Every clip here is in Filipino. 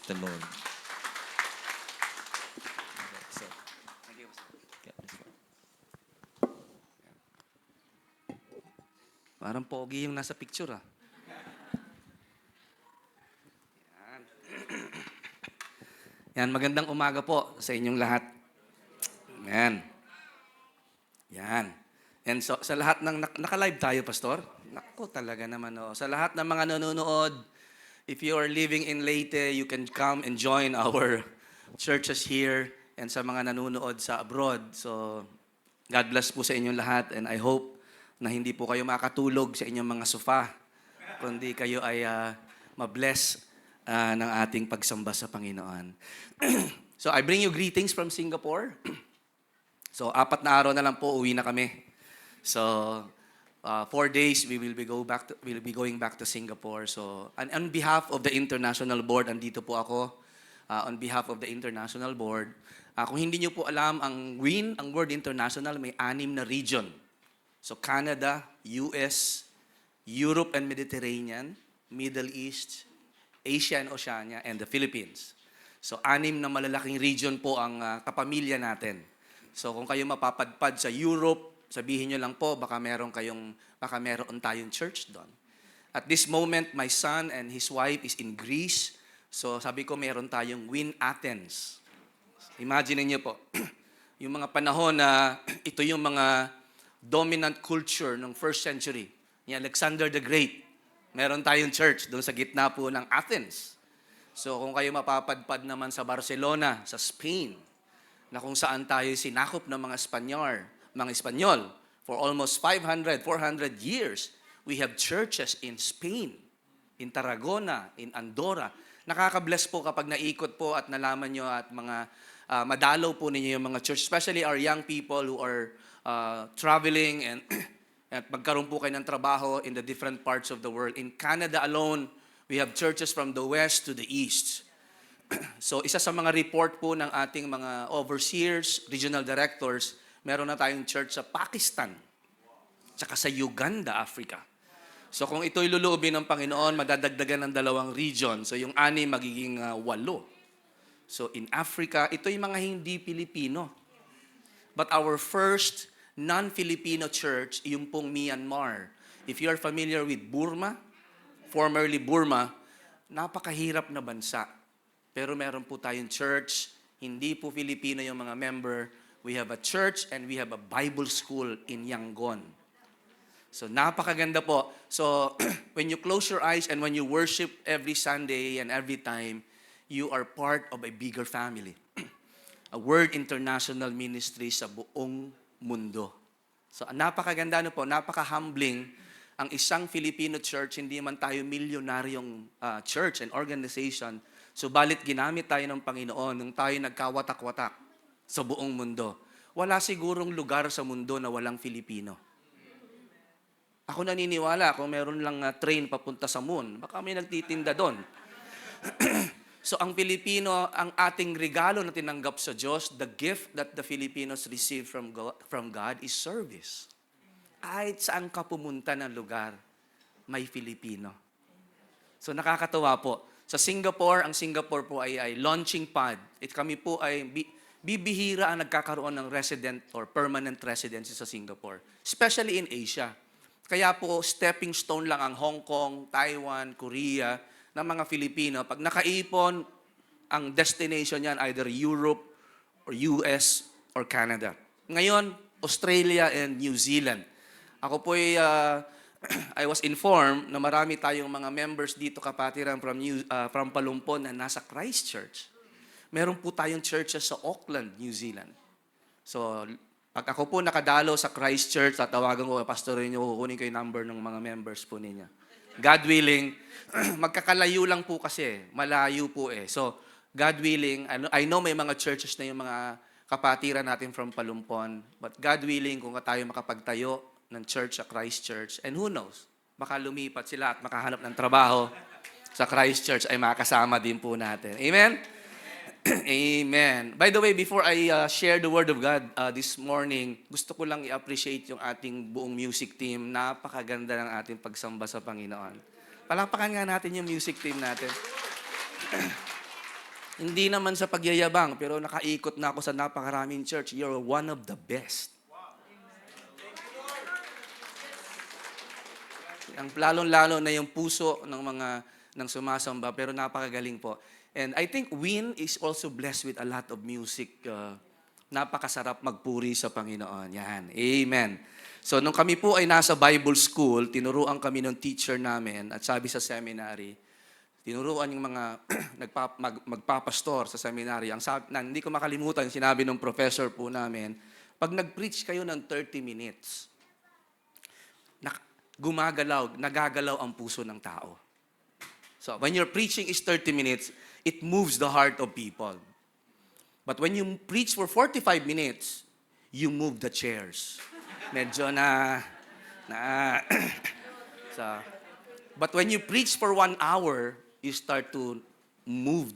the Lord. So, parang pogi yung nasa picture ah. Yan, magandang umaga po sa inyong lahat. Yan. Yan. And so, sa lahat ng, naka-live tayo, Pastor? Naku, talaga naman. Oh. Sa lahat ng mga nanonood, if you are living in Leyte, you can come and join our churches here and sa mga nanonood sa abroad. So, God bless po sa inyong lahat and I hope na hindi po kayo makatulog sa inyong mga sofa, kundi kayo ay mabless ng ating pagsamba sa Panginoon. So, I bring you greetings from Singapore. So, 4 na araw na lang po, uwi na kami. So, 4 days, we'll be going back to Singapore. So, on behalf of the International Board, andito po ako. On behalf of the International Board, kung hindi nyo po alam, ang word international, may 6 na region. So, Canada, US, Europe and Mediterranean, Middle East, Asia and Oceania, and the Philippines. So, 6 na malalaking region po ang kapamilya natin. So, kung kayo mapapadpad sa Europe, sabihin nyo lang po, baka meron tayong church doon. At this moment, my son and his wife is in Greece. So, sabi ko, meron tayong Win Athens. Imagine niyo po, yung mga panahon na ito yung mga dominant culture ng first century. Ni Alexander the Great. Meron tayong church doon sa gitna po ng Athens. So, kung kayo mapapadpad naman sa Barcelona, sa Spain, na kung saan tayo sinakop ng mga Espanyol. For almost 500, 400 years, we have churches in Spain, in Tarragona, in Andorra. Nakaka-bless po kapag naikot po at nalaman nyo at mga madalaw po ninyo yung mga church, especially our young people who are traveling and at magkaroon po kayo ng trabaho in the different parts of the world. In Canada alone, we have churches from the west to the east. So, isa sa mga report po ng ating mga overseers, regional directors, meron na tayong church sa Pakistan, tsaka sa Uganda, Africa. So, kung ito'y luluubin ng Panginoon, madadagdagan ng 2 region. So, yung 6 magiging 8. So, in Africa, ito'y mga hindi Pilipino. But our first non-Filipino church, yung pong Myanmar. If you are familiar with Burma, formerly Burma, napakahirap na bansa. Pero meron po tayong church, hindi po Filipino yung mga member. We have a church and we have a Bible school in Yangon. So napakaganda po. So when you close your eyes and when you worship every Sunday and every time, you are part of a bigger family. A Word International Ministry sa buong mundo. So napakaganda po, napaka-humbling. Ang isang Filipino church, hindi man tayo milyonaryong church and organization, subalit ginamit tayo ng Panginoon nung tayo nagkawatak-watak sa buong mundo. Wala sigurong lugar sa mundo na walang Filipino. Ako naniniwala kung meron lang train papunta sa moon, baka may nagtitinda doon. So ang Pilipino, ang ating regalo na tinanggap sa Diyos, the gift that the Filipinos receive from God is service. Kahit saan ka pumunta ng lugar, may Filipino. So nakakatawa po. Sa Singapore, ang Singapore po ay launching pad. Kami po ay bibihira ang nagkakaroon ng resident or permanent residency sa Singapore. Especially in Asia. Kaya po, stepping stone lang ang Hong Kong, Taiwan, Korea, ng mga Filipino. Pag nakaipon, ang destination niyan either Europe or US or Canada. Ngayon, Australia and New Zealand. Ako po ay I was informed na marami tayong mga members dito kapatiran from Palumpon na nasa Christchurch. Meron po tayong churches sa Auckland, New Zealand. So, pag ako po nakadalo sa Christchurch, tatawagan ko, Pastor Renyo, kukunin ko yung number ng mga members po ninyo. God willing, magkakalayo lang po kasi, malayo po eh. So, God willing, I know may mga churches na yung mga kapatiran natin from Palumpon, but God willing, kung tayo makapagtayo ng church sa Christchurch, and who knows, baka lumipat sila at makahanap ng trabaho sa Christchurch ay makasama din po natin. Amen? Amen. By the way, before I share the Word of God this morning, gusto ko lang i-appreciate yung ating buong music team. Napakaganda ng ating pagsamba sa Panginoon. Palakpakan nga natin yung music team natin. Hindi naman sa pagyayabang, pero nakaikot na ako sa napakaraming church. You're one of the best. Ang lalong-lalo na yung puso ng sumasamba, pero napakagaling po. And I think Win is also blessed with a lot of music. Napakasarap magpuri sa Panginoon. Yan. Amen. So, nung kami po ay nasa Bible school, tinuruan kami ng teacher namin at sabi sa seminary, tinuruan yung mga magpapastor sa seminary. Hindi ko makalimutan, sinabi ng professor po namin, pag nag-preach kayo ng 30 minutes, nagagalaw ang puso ng tao. So, when your preaching is 30 minutes, it moves the heart of people. But when you preach for 45 minutes, you move the chairs. Medyo so, but when you preach for 1 hour, you start to move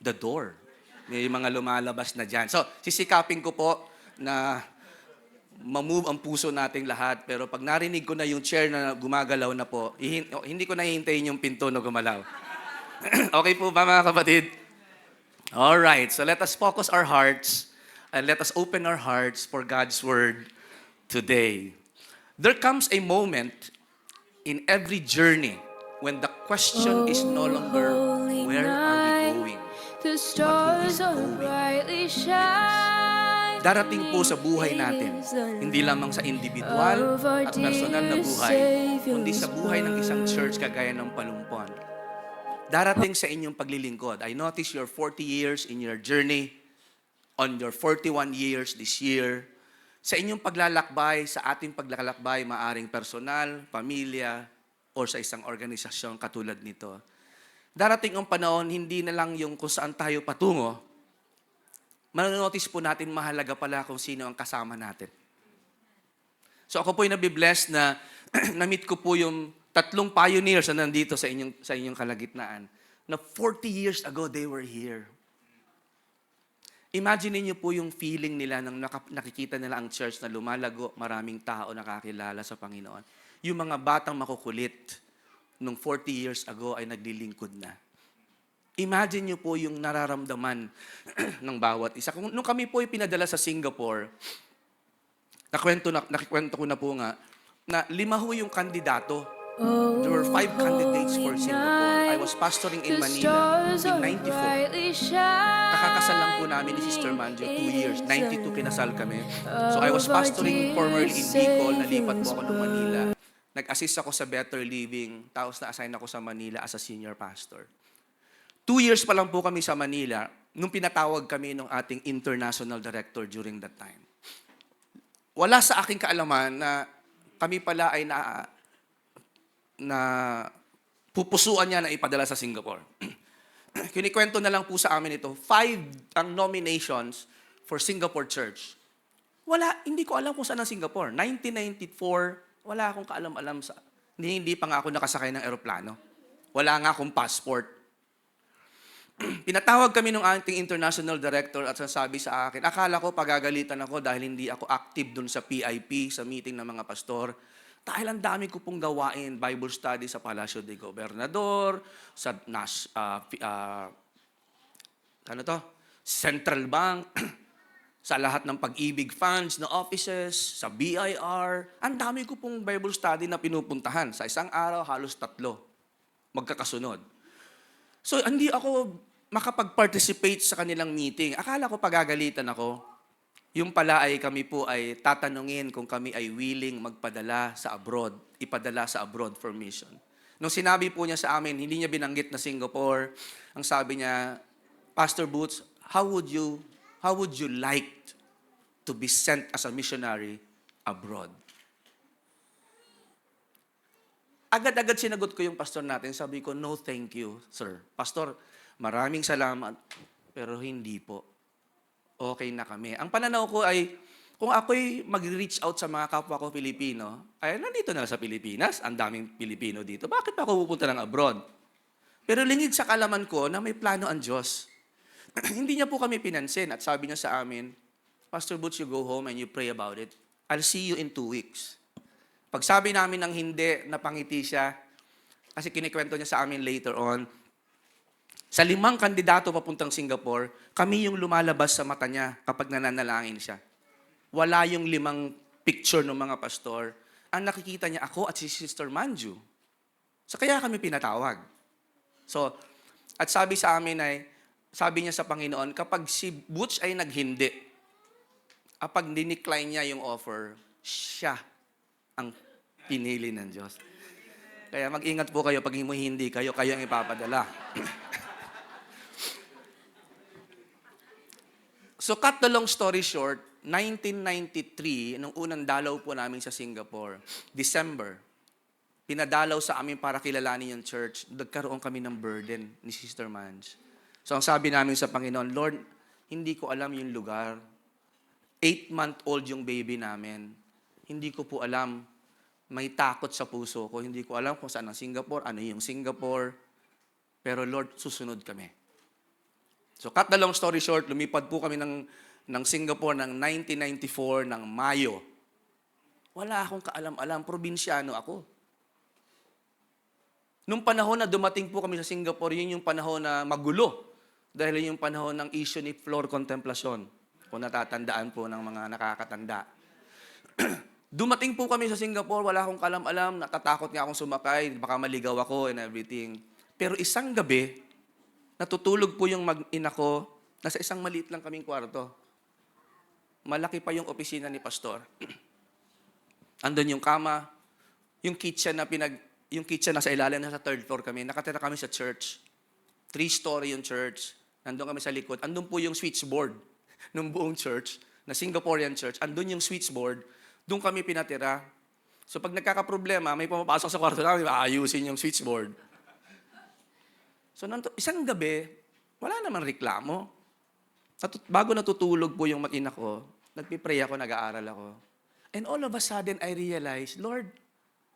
the door. May mga lumalabas na dyan. So, sisikapin ko po na ma-move ang puso nating lahat. Pero pag narinig ko na yung chair na gumagalaw na po, hindi ko nahihintayin yung pinto na gumalaw. Okay po ba mga kapatid? Alright, so let us focus our hearts and let us open our hearts for God's Word today. There comes a moment in every journey when the question is no longer, where are we going? But who is going? Darating po sa buhay natin, hindi lamang sa individual at personal na buhay, kundi sa buhay ng isang church kagaya ng Palumpon. Darating sa inyong paglilingkod. I notice you're 40 years in your journey, on your 41 years this year. Sa inyong paglalakbay, sa ating paglalakbay, maaring personal, pamilya, or sa isang organisasyon katulad nito. Darating ang panahon, hindi na lang yung kung saan tayo patungo, manonotice po natin mahalaga pala kung sino ang kasama natin. So ako po'y nabibless na na-meet ko po yung 3 pioneers na nandito sa inyong kalagitnaan na 40 years ago they were here. Imagine niyo po yung feeling nila nang nakikita nila ang church na lumalago, maraming tao nakakilala sa Panginoon. Yung mga batang makukulit nung 40 years ago ay naglilingkod na. Imagine niyo po yung nararamdaman ng bawat isa. Nung kami po ay pinadala sa Singapore, nakikwento ko na po nga, na 5 yung kandidato. There were 5 candidates for Singapore. I was pastoring in Manila in 94. Kakakasal lang po namin ni Sister Manjo, 2 years. 92 kinasal kami. So I was pastoring formerly in Bicol, nalipat po ako ng Manila. Nag-assist ako sa Better Living, tapos na-assign ako sa Manila as a senior pastor. 2 years pa lang po kami sa Manila, nung pinatawag kami ng ating international director during that time. Wala sa aking kaalaman na kami pala ay na pupusuan niya na ipadala sa Singapore. Kinikwento na lang po sa amin ito, 5 ang nominations for Singapore Church. Hindi ko alam kung saan ang Singapore. 1994, wala akong kaalam-alam sa... Hindi pa nga ako nakasakay ng eroplano. Wala nga akong passport. Pinatawag kami ng ating international director at sabi sa akin, akala ko pagagalitan ako dahil hindi ako active dun sa PIP, sa meeting ng mga pastor. Dahil ang dami ko pong gawain, Bible study sa Palacio de Gobernador, sa Central Bank, sa lahat ng pag-ibig funds na offices, sa BIR. Ang dami ko pong Bible study na pinupuntahan. Sa isang araw, halos 3, magkakasunod. So, hindi ako makapag-participate sa kanilang meeting. Akala ko pagagalitan ako. Yung pala ay kami po ay tatanungin kung kami ay willing ipadala sa abroad for mission. Nung sinabi po niya sa amin, hindi niya binanggit na Singapore. Ang sabi niya, Pastor Boots, how would you like to be sent as a missionary abroad? Agad-agad sinagot ko yung pastor natin. Sabi ko, no thank you, sir. Pastor, maraming salamat, pero hindi po. Okay na kami. Ang pananaw ko ay, kung ako'y mag-reach out sa mga kapwa ko Pilipino, ay nandito na sa Pilipinas, ang daming Pilipino dito, bakit pa ako pupunta ng abroad? Pero lingid sa kalaman ko na may plano ang Diyos. Hindi niya po kami pinansin at sabi niya sa amin, Pastor Butch, you go home and you pray about it. I'll see you in 2 weeks. Pag sabi namin ng hindi, napangiti siya, kasi kinikwento niya sa amin later on, Sa 5 kandidato papuntang Singapore, kami yung lumalabas sa mata niya kapag nananalangin siya. Wala yung 5 picture ng mga pastor. Ang nakikita niya ako at si Sister Manju. So kaya kami pinatawag. So, at sabi sa amin ay, sabi niya sa Panginoon, kapag si Butch ay naghindi, kapag dinicline niya yung offer, siya ang pinili ng Diyos. Kaya mag-ingat po kayo pag hindi kayo ang ipapadala. So cut the long story short, 1993, nung unang dalaw po namin sa Singapore, December, pinadalaw sa amin para kilalanin yung church, nagkaroon kami ng burden ni Sister Manj. So ang sabi namin sa Panginoon, Lord, hindi ko alam yung lugar. 8-month-old yung baby namin. Hindi ko po alam. May takot sa puso ko. Hindi ko alam kung saan ang Singapore, ano yung Singapore. Pero Lord, susunod kami. So cut the long story short, lumipad po kami ng Singapore ng 1994 ng Mayo. Wala akong kaalam-alam, probinsyano ako. Nung panahon na dumating po kami sa Singapore, yun yung panahon na magulo. Dahil yung panahon ng issue ni floor contemplation. Kung natatandaan po ng mga nakakatanda. Dumating po kami sa Singapore, wala akong kaalam-alam, natatakot nga akong sumakay, baka maligaw ako and everything. Pero isang gabi, natutulog po yung mag-ina ko, nasa isang maliit lang kaming kwarto. Malaki pa yung opisina ni Pastor. Andun yung kama, yung kitchen na sa ilalim, nasa 3rd floor kami. Nakatira kami sa church. 3-story yung church. Nandun kami sa likod. Andun po yung switchboard ng buong church, na Singaporean church. Andun yung switchboard. Doon kami pinatira. So pag nagkakaproblema, may pumapasok sa kwarto namin, maayusin yung switchboard. So, isang gabi, wala namang reklamo. Bago natutulog po yung mag-ina ko, nagpipray ako, nag-aaral ako. And all of a sudden, I realized, Lord,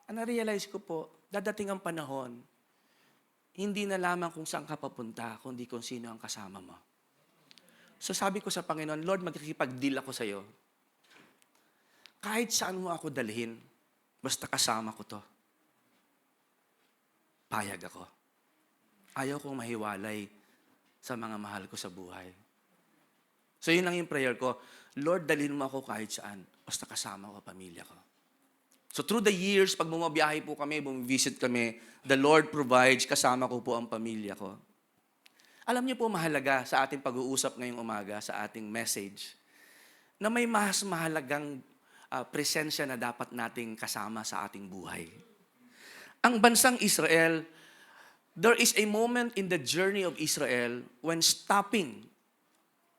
na-realize ko po, dadating ang panahon, hindi na lamang kung saan ka papunta, kundi kung sino ang kasama mo. So sabi ko sa Panginoon, Lord, magkikipag-deal ako sa'yo. Kahit saan mo ako dalhin, basta kasama ko to. Payag ako. Ayaw kong mahiwalay sa mga mahal ko sa buhay. So yun lang yung prayer ko. Lord, dalhin mo ako kahit saan. Basta kasama ko, pamilya ko. So through the years, pag bumabiyahe po kami, bumivisit kami, the Lord provides, kasama ko po ang pamilya ko. Alam niyo po mahalaga sa ating pag-uusap ngayong umaga, sa ating message, na may mas mahalagang presensya na dapat nating kasama sa ating buhay. Ang bansang Israel, there is a moment in the journey of Israel when stopping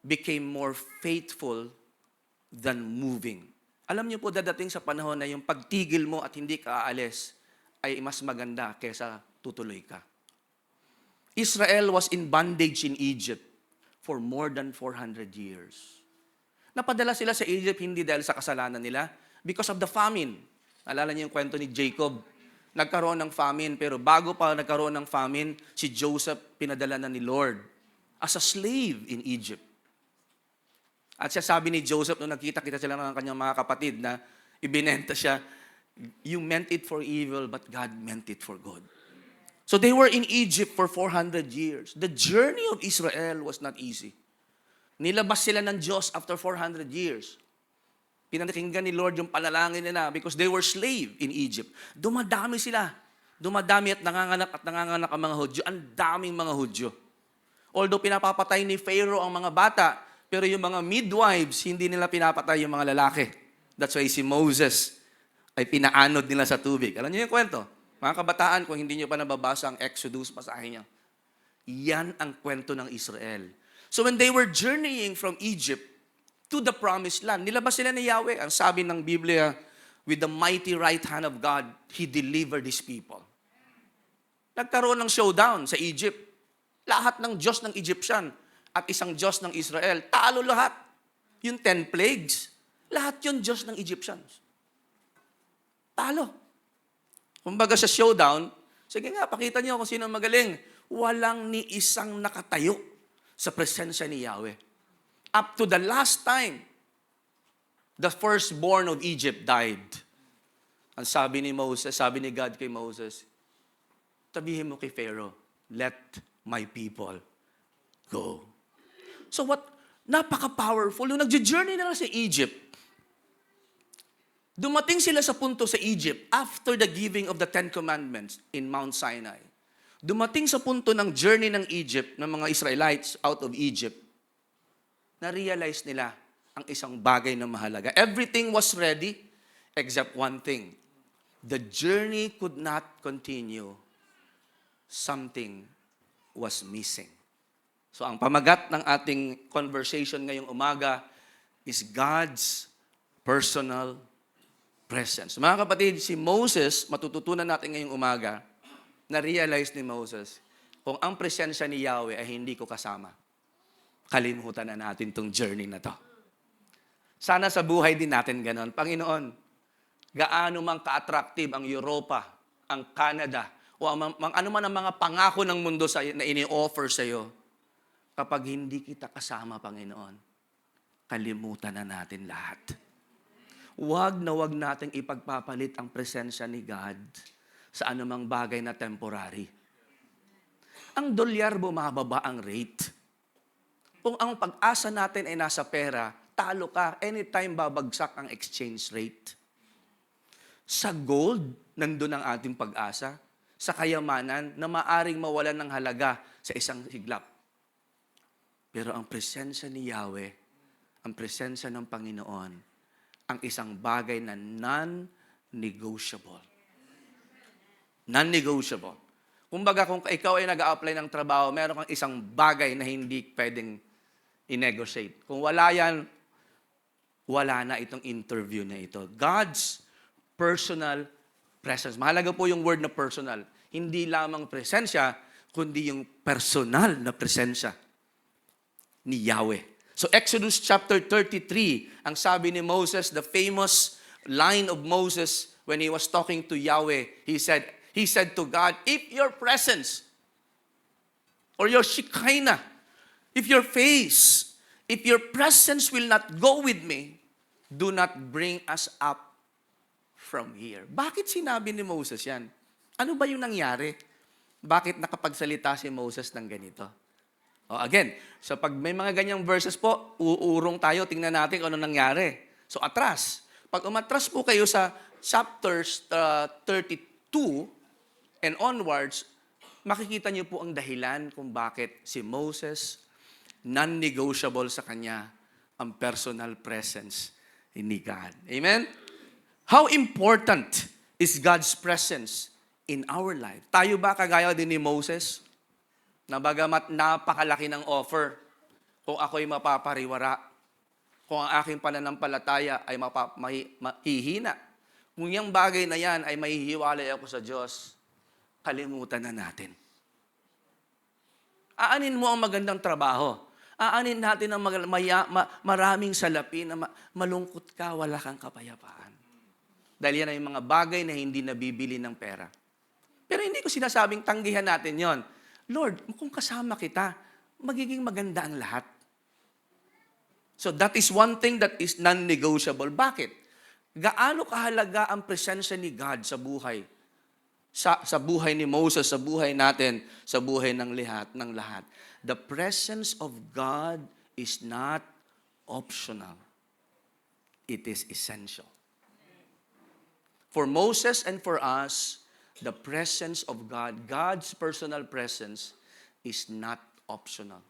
became more faithful than moving. Alam niyo po, dadating sa panahon na yung pagtigil mo at hindi ka aalis ay mas maganda kaysa tutuloy ka. Israel was in bondage in Egypt for more than 400 years. Napadala sila sa Egypt hindi dahil sa kasalanan nila, because of the famine. Alala niyo yung kwento ni Jacob, nagkaroon ng famine, pero bago pa nagkaroon ng famine, si Joseph pinadala na ni Lord as a slave in Egypt. At siya sabi ni Joseph, nung nagkita-kita sila ng kanyang mga kapatid na ibinenta siya, you meant it for evil, but God meant it for good. So they were in Egypt for 400 years. The journey of Israel was not easy. Nilabas sila ng Diyos after 400 years. Pinakinggan ni Lord yung panalangin nila because they were slave in Egypt. Dumadami sila. Dumadami at nanganganak ang mga Hudyo. Ang daming mga Hudyo. Although pinapapatay ni Pharaoh ang mga bata, pero yung mga midwives, hindi nila pinapatay yung mga lalaki. That's why si Moses ay pinaanod nila sa tubig. Alam niyo yung kwento? Mga kabataan, kung hindi niyo pa nababasa ang Exodus, basahin niyo. Yan ang kwento ng Israel. So when they were journeying from Egypt to the promised land, nilabas sila ni Yahweh. Ang sabi ng Biblia, with the mighty right hand of God, He delivered His people. Nagkaroon ng showdown sa Egypt. Lahat ng Diyos ng Egyptian at isang Diyos ng Israel, talo lahat. Yung 10 plagues, lahat yun Diyos ng Egyptians. Talo. Kumbaga sa showdown, sige nga, pakita niyo kung sino magaling. Walang ni isang nakatayo sa presensya ni Yahweh. Up to the last time, the firstborn of Egypt died. Ang sabi ni God kay Moses, sabihin mo kay Pharaoh, let my people go. So what, napaka-powerful. Nung nag-journey na lang sa Egypt, dumating sila sa punto sa Egypt after the giving of the Ten Commandments in Mount Sinai. Dumating sa punto ng journey ng Egypt, ng mga Israelites out of Egypt, na-realize nila ang isang bagay na mahalaga. Everything was ready except one thing. The journey could not continue. Something was missing. So ang pamagat ng ating conversation ngayong umaga is God's personal presence. Mga kapatid, si Moses, matututunan natin ngayong umaga, na-realize ni Moses, kung ang presensya ni Yahweh ay hindi ko kasama, kalimutan na natin tong journey na to. Sana sa buhay din natin ganon. Panginoon, gaano mang ka-attractive ang Europa, ang Canada, o ano man ang mga pangako ng mundo na ini-offer sa iyo, kapag hindi kita kasama, Panginoon, kalimutan na natin lahat. Huwag na huwag nating ipagpapalit ang presensya ni God sa anumang bagay na temporary. Ang dolyar bumababa ang rate. Kung ang pag-asa natin ay nasa pera, talo ka, anytime babagsak ang exchange rate. Sa gold, nandun ang ating pag-asa. Sa kayamanan na maaring mawalan ng halaga sa isang siglap. Pero ang presensya ni Yahweh, ang presensya ng Panginoon, ang isang bagay na non-negotiable. Non-negotiable. Kumbaga, kung ikaw ay nag-a-apply ng trabaho, meron kang isang bagay na hindi pwedeng i-negotiate. Kung wala yan, wala na itong interview na ito. God's personal presence. Mahalaga po yung word na personal. Hindi lamang presensya, kundi yung personal na presensya ni Yahweh. So Exodus chapter 33, ang sabi ni Moses, the famous line of Moses when he was talking to Yahweh, he said to God, if your presence or your Shekinah, if your face, if your presence will not go with me, do not bring us up from here. Bakit sinabi ni Moses yan? Ano ba yung nangyari? Bakit nakapagsalita si Moses ng ganito? Again, so pag may mga ganyang verses po, uurong tayo, tingnan natin kung ano nangyari. So atras. Pag umatras po kayo sa chapters 32 and onwards, makikita niyo po ang dahilan kung bakit si Moses, non-negotiable sa kanya ang personal presence ni God. Amen? How important is God's presence in our life? Tayo ba kagaya din ni Moses? Na bagamat napakalaki ng offer, kung ako'y mapapariwara, kung ang aking pananampalataya ay mahihina, kung yung bagay na yan ay mahihiwalay ako sa Diyos, kalimutan na natin. Aanin mo ang magandang trabaho. Aanin natin ang maraming salapi na malungkot ka, wala kang kapayapaan. Dahil yan ay mga bagay na hindi nabibili ng pera. Pero hindi ko sinasabing tanggihan natin yon. Lord, kung kasama kita, magiging maganda ang lahat. So that is one thing that is non-negotiable. Bakit? Gaano kahalaga ang presensya ni God sa buhay? Sa buhay ni Moses, sa buhay natin, sa buhay ng lahat. The presence of God is not optional. It is essential. For Moses and for us, the presence of God, God's personal presence, is not optional.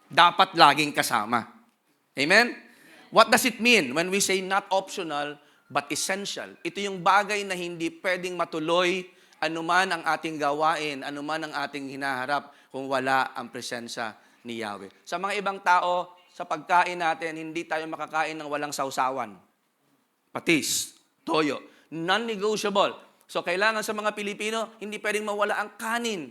Dapat laging kasama. Amen? What does it mean when we say not optional but essential? Ito yung bagay na hindi pwedeng matuloy anuman ang ating gawain, anuman ang ating hinaharap kung wala ang presensya ni Yahweh. Sa mga ibang tao, sa pagkain natin, hindi tayo makakain ng walang sausawan. Patis, toyo, non-negotiable. So, kailangan sa mga Pilipino, hindi pwedeng mawala ang kanin.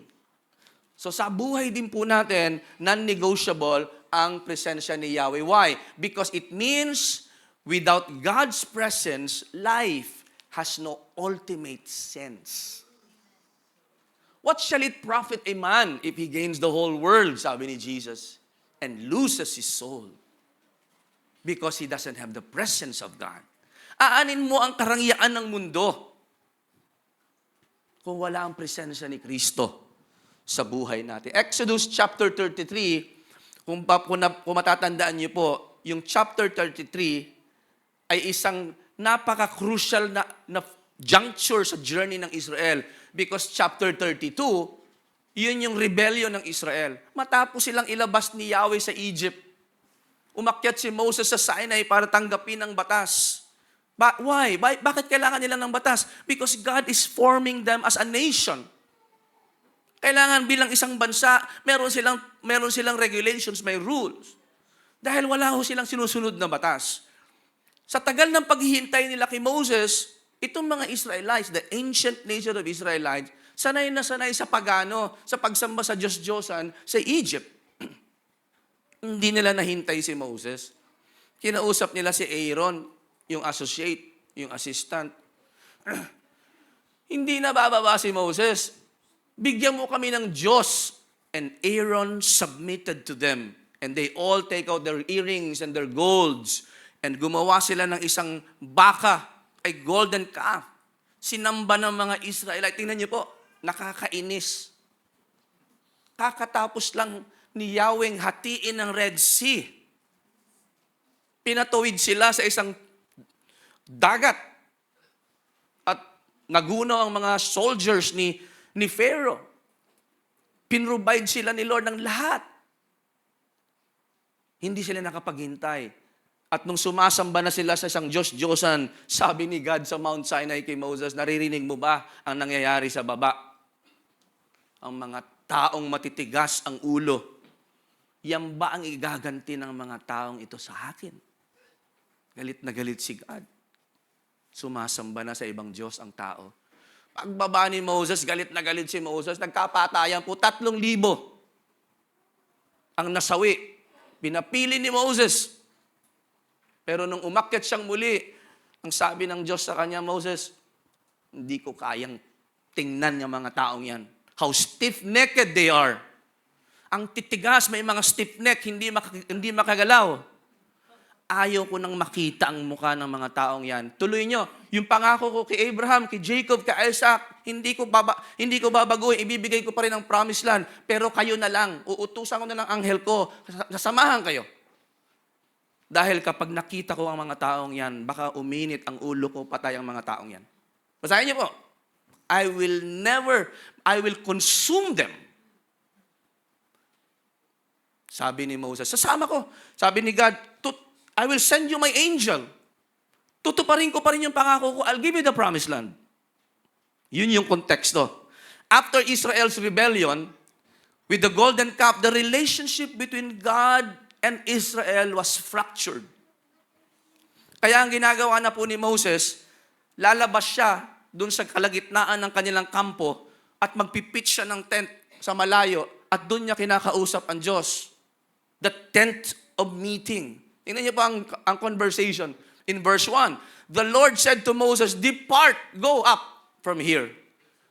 So, sa buhay din po natin, non-negotiable ang presensya ni Yahweh. Why? Because it means without God's presence, life has no ultimate sense. What shall it profit a man if he gains the whole world, sabi ni Jesus, and loses his soul? Because he doesn't have the presence of God. Aanin mo ang karangyaan ng mundo kung wala ang presensya ni Kristo sa buhay natin. Exodus chapter 33, kung matatandaan niyo po, yung chapter 33 ay isang napaka-crucial na juncture sa journey ng Israel because chapter 32, yun yung rebellion ng Israel. Matapos silang ilabas ni Yahweh sa Egypt, umakyat si Moses sa Sinai para tanggapin ang batas. Why? Bakit kailangan nila ng batas? Because God is forming them as a nation. Kailangan bilang isang bansa, meron silang regulations, may rules. Dahil wala ho silang sinusunod na batas. Sa tagal ng paghihintay nila kay Moses, itong mga Israelites, the ancient nation of Israelites, sanay na sanay sa pagano, sa pagsamba sa Diyos-Diyosan sa Egypt. Hindi nila nahintay si Moses. Kinausap nila si Aaron, yung associate, yung assistant. Hindi na bababa si Moses. Bigyan mo kami ng Diyos. And Aaron submitted to them. And they all take out their earrings and their golds. And gumawa sila ng isang baka, ay golden calf. Sinamba ng mga Israelite. Tingnan niyo po, nakakainis. Kakatapos lang ni Yahweh hatiin ng Red Sea. Pinatawid sila sa isang dagat. At nagunaw ang mga soldiers ni Pharaoh. Pinrovide sila ni Lord ng lahat. Hindi sila nakapaghintay. At nung sumasamba na sila sa isang Diyos-Diyosan, sabi ni God sa Mount Sinai kay Moses, naririnig mo ba ang nangyayari sa baba? Ang mga taong matitigas ang ulo. Yan ba ang igaganti ng mga taong ito sa akin? Galit na galit si God. Sumasamba na sa ibang Diyos ang tao. Pagbaba ni Moses, galit na galit si Moses, nagkapatayan po 3,000 ang nasawi. Pinapili ni Moses. Pero nung umakyat siyang muli, ang sabi ng Diyos sa kanya, Moses, hindi ko kayang tingnan yung mga taong yan. How stiff-necked they are. Ang titigas, may mga stiff-neck, hindi makagalaw. Ayaw ko nang makita ang mukha ng mga taong yan. Tuloy nyo, yung pangako ko kay Abraham, kay Jacob, kay Isaac, hindi ko babaguhin, ibibigay ko pa rin ang promised land, pero kayo na lang, uutusan ko na lang anghel ko, sasamahan kayo. Dahil kapag nakita ko ang mga taong yan, baka uminit ang ulo ko, patay ang mga taong yan. Basahin niyo po. I will consume them. Sabi ni Moses, sasama ko. Sabi ni God, I will send you my angel. Tutuparin ko pa rin yung pangako ko. I'll give you the promised land. Yun yung konteksto. After Israel's rebellion, with the golden calf, the relationship between God and Israel was fractured. Kaya ang ginagawa na po ni Moses, lalabas siya dun sa kalagitnaan ng kanilang kampo at magpipitch siya ng tent sa malayo at dun niya kinakausap ang Diyos. The tent of meeting. Tingnan niyo po ang conversation. In verse 1, the Lord said to Moses, depart, go up from here.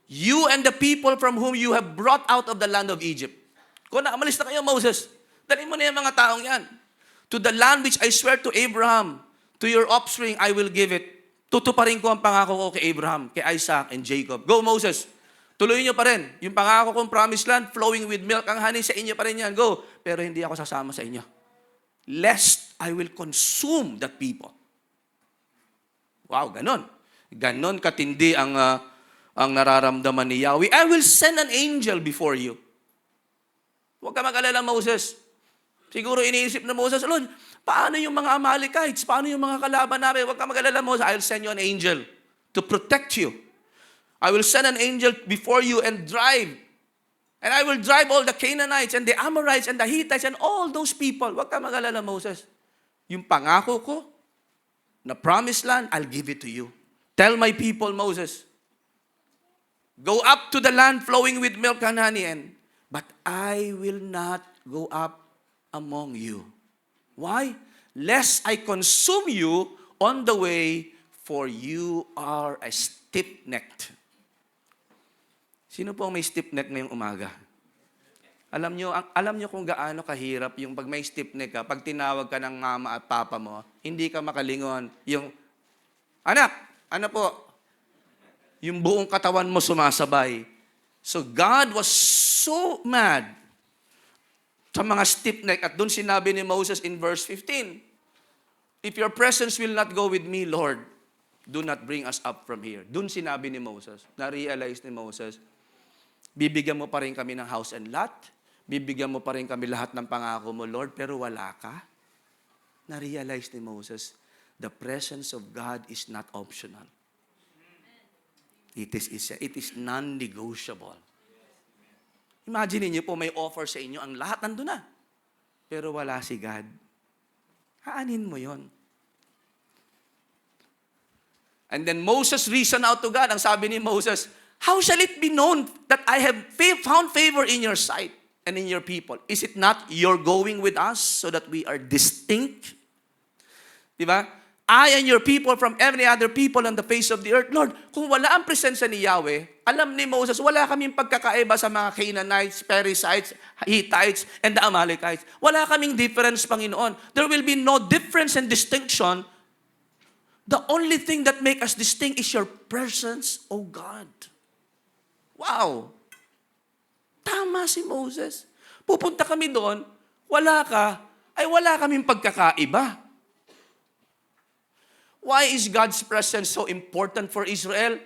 You and the people from whom you have brought out of the land of Egypt. Kung nakamulis na kayo, Moses, dalhin mo na yung mga taong yan. To the land which I swear to Abraham, to your offspring, I will give it. Tutuparin ko ang pangako ko kay Abraham, kay Isaac, and Jacob. Go, Moses. Tuloy nyo pa rin. Yung pangako kong promised land, flowing with milk ang honey, sa inyo pa rin yan. Go. Pero hindi ako sasama sa inyo. Lest I will consume that people. Wow, ganon. Ganon katindi ang nararamdaman ni Yahweh. I will send an angel before you. Huwag ka mag-alala, Moses. Siguro iniisip na Moses, Lord, paano yung mga Amalekites? Paano yung mga kalaban namin? Huwag ka mag-alala, Moses. I'll send you an angel to protect you. I will send an angel before you and drive. And I will drive all the Canaanites and the Amorites and the Hittites and all those people. Huwag ka mag-alala, Moses. Yung pangako ko, na promised land, I'll give it to you. Tell my people, Moses, go up to the land flowing with milk and honey, but I will not go up among you. Why? Lest I consume you on the way, for you are a stiff-necked. Sino po ang may stiff-neck ngayong umaga? Alam nyo kung gaano kahirap yung pag may stiff-neck ka, pag tinawag ka ng mama at papa mo, hindi ka makalingon. Yung, anak, ano po? Yung buong katawan mo sumasabay. So God was so mad sa mga stiff-neck. At doon sinabi ni Moses in verse 15, if your presence will not go with me, Lord, do not bring us up from here. Doon sinabi ni Moses, na-realize ni Moses, bibigyan mo pa rin kami ng house and lot, bibigyan mo pa rin kami lahat ng pangako mo, Lord, pero wala ka. Na-realize ni Moses, the presence of God is not optional. It is non-negotiable. Imagine niyo po may offer sa inyo, ang lahat nandun na. Pero wala si God. Haanin mo yon. And then Moses reasoned out to God. Ang sabi ni Moses, how shall it be known that I have found favor in your sight and in your people? Is it not your going with us so that we are distinct? Diba? I and your people from every other people on the face of the earth. Lord, kung wala ang presensya ni Yahweh, alam ni Moses, wala kaming pagkakaiba sa mga Canaanites, Perizzites, Hittites, and the Amalekites. Wala kaming difference, Panginoon. There will be no difference and distinction. The only thing that make us distinct is your presence, O God. Wow! Tama si Moses. Pupunta kami doon, wala ka, ay wala kaming pagkakaiba. Why is God's presence so important for Israel?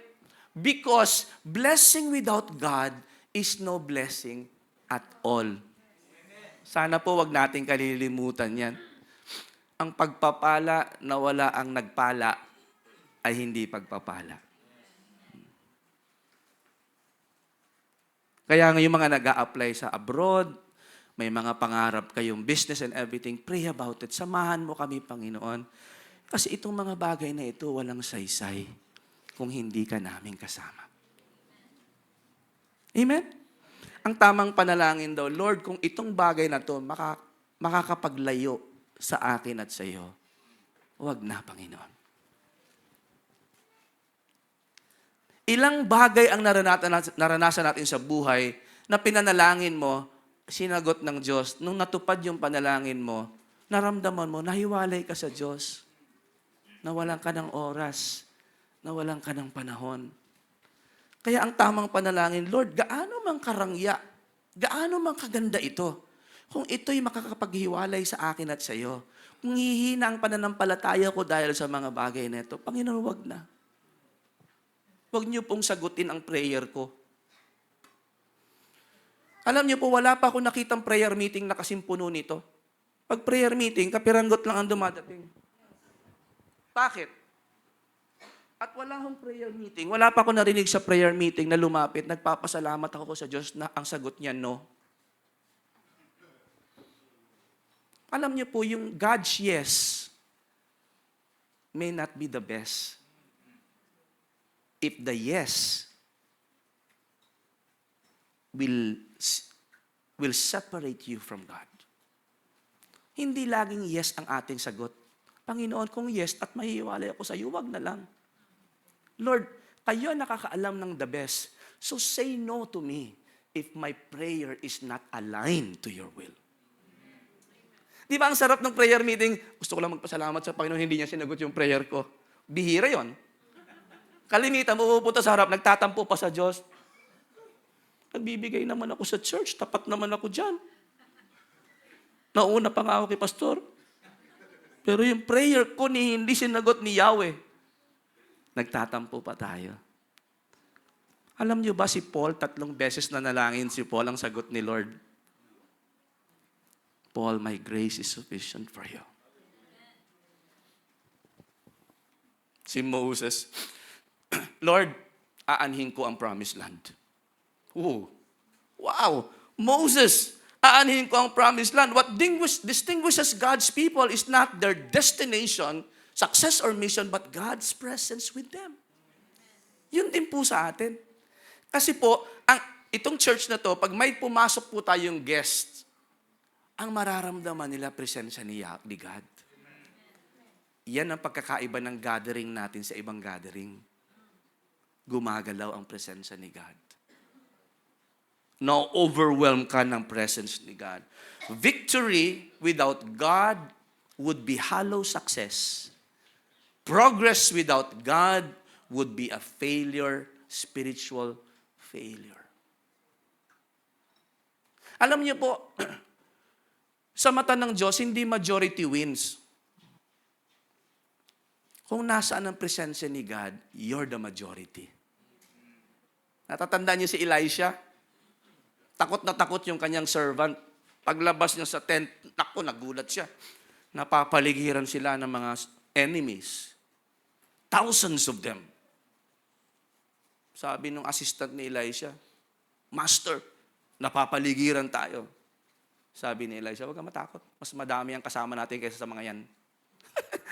Because blessing without God is no blessing at all. Sana po wag nating kalilimutan yan. Ang pagpapala na wala ang nagpala ay hindi pagpapala. Kaya ngayong mga nag-a-apply sa abroad, may mga pangarap kayong business and everything, pray about it. Samahan mo kami, Panginoon. Kasi itong mga bagay na ito, walang saysay kung hindi ka namin kasama. Amen? Ang tamang panalangin daw, Lord, kung itong bagay na ito makakapaglayo sa akin at sa iyo, huwag na, Panginoon. Ilang bagay ang naranasan natin sa buhay na pinanalangin mo, sinagot ng Diyos, nung natupad yung panalangin mo, naramdaman mo, nahiwalay ka sa Diyos. Nawalan ka ng oras, nawalan ka ng panahon. Kaya ang tamang panalangin, Lord, gaano mang karangya, gaano mang kaganda ito, kung ito'y makakapaghiwalay sa akin at sa iyo, kung hihina ang pananampalataya ko dahil sa mga bagay na ito, Panginoon, wag na. Wag niyo pong sagutin ang prayer ko. Alam niyo po, wala pa ako nakitang prayer meeting na kasimpuno nito. Pag prayer meeting, kapiranggot lang ang dumadating. Bakit? At wala akong prayer meeting. Wala pa ako narinig sa prayer meeting na lumapit. Nagpapasalamat ako sa Diyos na ang sagot niya, no. Alam niyo po, yung God's yes may not be the best. If the yes will separate you from God. Hindi laging yes ang ating sagot. Panginoon, kung yes at mahihiwalay ako sa iyo, wag na lang. Lord, kayo nakakaalam ng the best. So say no to me if my prayer is not aligned to your will. Di ba ang sarap ng prayer meeting? Gusto ko lang magpasalamat sa Panginoon, hindi niya sinagot yung prayer ko. Bihira yon. Kalimitan, pupunta sa harap, nagtatampo pa sa Diyos. Nagbibigay naman ako sa church, tapat naman ako dyan. Nauna pa nga ako kay pastor. Pero yung prayer ko hindi sinagot ni Yahweh. Nagtatampo pa tayo. Alam niyo ba si Paul, 3 beses na nalangin si Paul ang sagot ni Lord. Paul, my grace is sufficient for you. Si Moses, Lord, aanhin ko ang promised land. Oh, wow! Moses, aanhin ko ang promised land. What distinguishes God's people is not their destination, success or mission, but God's presence with them. Yun din po sa atin. Kasi po, itong church na to, pag may pumasok po tayong guest, ang mararamdaman nila presensya ni God. Yan ang pagkakaiba ng gathering natin sa ibang gathering. Gumagalaw ang presensya ni God. Na-overwhelm ka ng presence ni God. Victory without God would be hollow success. Progress without God would be a failure, spiritual failure. Alam niyo po, sa mata ng Diyos, hindi majority wins. Kung nasaan ang presensya ni God, you're the majority. Natatandaan niyo si Elisha? Takot na takot yung kanyang servant. Paglabas niya sa tent, naku, nagulat siya. Napapaligiran sila ng mga enemies. Thousands of them. Sabi nung assistant ni Elisha, Master, napapaligiran tayo. Sabi ni Elisha, huwag kang matakot. Mas madami ang kasama natin kaysa sa mga yan.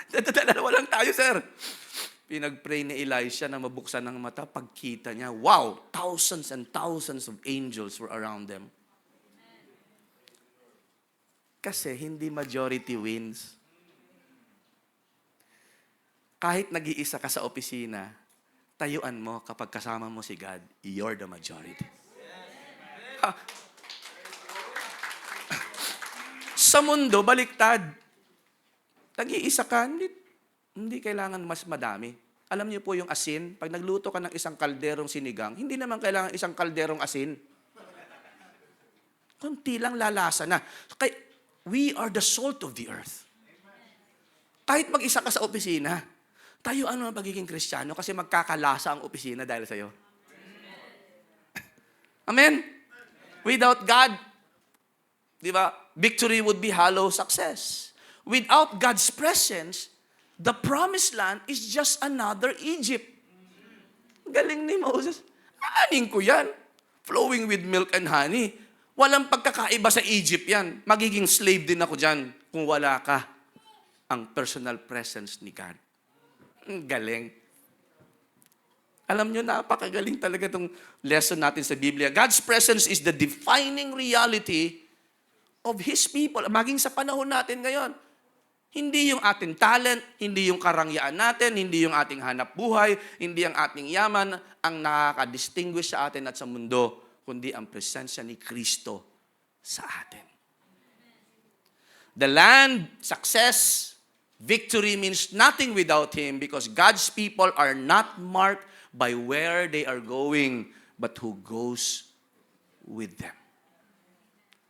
Dalawa lang tayo, sir. Pinag-pray ni Elisha na mabuksan ng mata. Pagkita niya, wow, thousands and thousands of angels were around them. Kasi hindi majority wins. Kahit nag-iisa ka sa opisina, tayuan mo kapag kasama mo si God, you're the majority. Sa mundo, baliktad. Nag-iisa ka, hindi kailangan mas madami. Alam niyo po yung asin, pag nagluto ka ng isang kalderong sinigang, hindi naman kailangan isang kalderong asin. Kunti lang lalasa na. We are the salt of the earth. Kahit mag-isa ka sa opisina, tayo ano ang pagiging Kristiyano kasi magkakalasa ang opisina dahil sa'yo. Amen? Without God, di ba, victory would be hollow success. Without God's presence, the promised land is just another Egypt. Galing ni Moses. Aanin ko yan. Flowing with milk and honey. Walang pagkakaiba sa Egypt yan. Magiging slave din ako dyan kung wala ka ang personal presence ni God. Galing. Alam nyo, napakagaling talaga itong lesson natin sa Biblia. God's presence is the defining reality of His people. Maging sa panahon natin ngayon. Hindi yung ating talent, hindi yung karangyaan natin, hindi yung ating hanap buhay, hindi ang ating yaman ang nakaka-distinguish sa atin at sa mundo, kundi ang presensya ni Kristo sa atin. The land, success, victory means nothing without Him because God's people are not marked by where they are going, but who goes with them.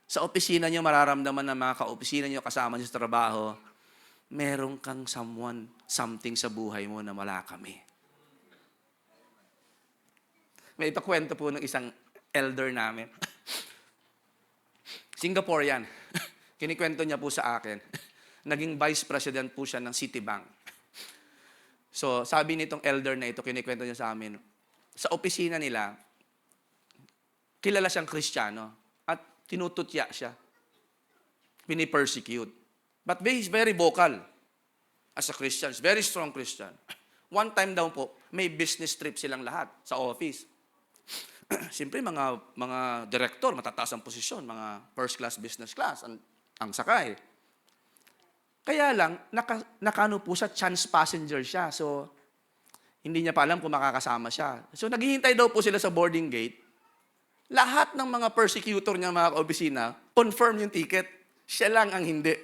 Sa opisina nyo, mararamdaman ng mga ka-opisina nyo, kasama nyo sa trabaho, meron kang something sa buhay mo na wala kami. May ipakwento po ng isang elder namin. Singaporean. Kinikwento niya po sa akin. Naging vice president po siya ng Citibank. So, sabi nitong elder na ito, kinikwento niya sa amin, sa opisina nila, kilala siyang Kristiyano at tinututya siya. Pini-persecute. But he's very vocal as a Christian. He's very strong Christian. One time daw po, may business trip silang lahat sa office. Siyempre, mga director, matataas ang posisyon, mga first class, business class, ang sakay. Kaya lang, nakano po siya, chance passenger siya. So, hindi niya pa alam kung makakasama siya. So, naghihintay daw po sila sa boarding gate. Lahat ng mga persecutor niya, mga kaopisina, confirm yung ticket. Siya lang ang hindi.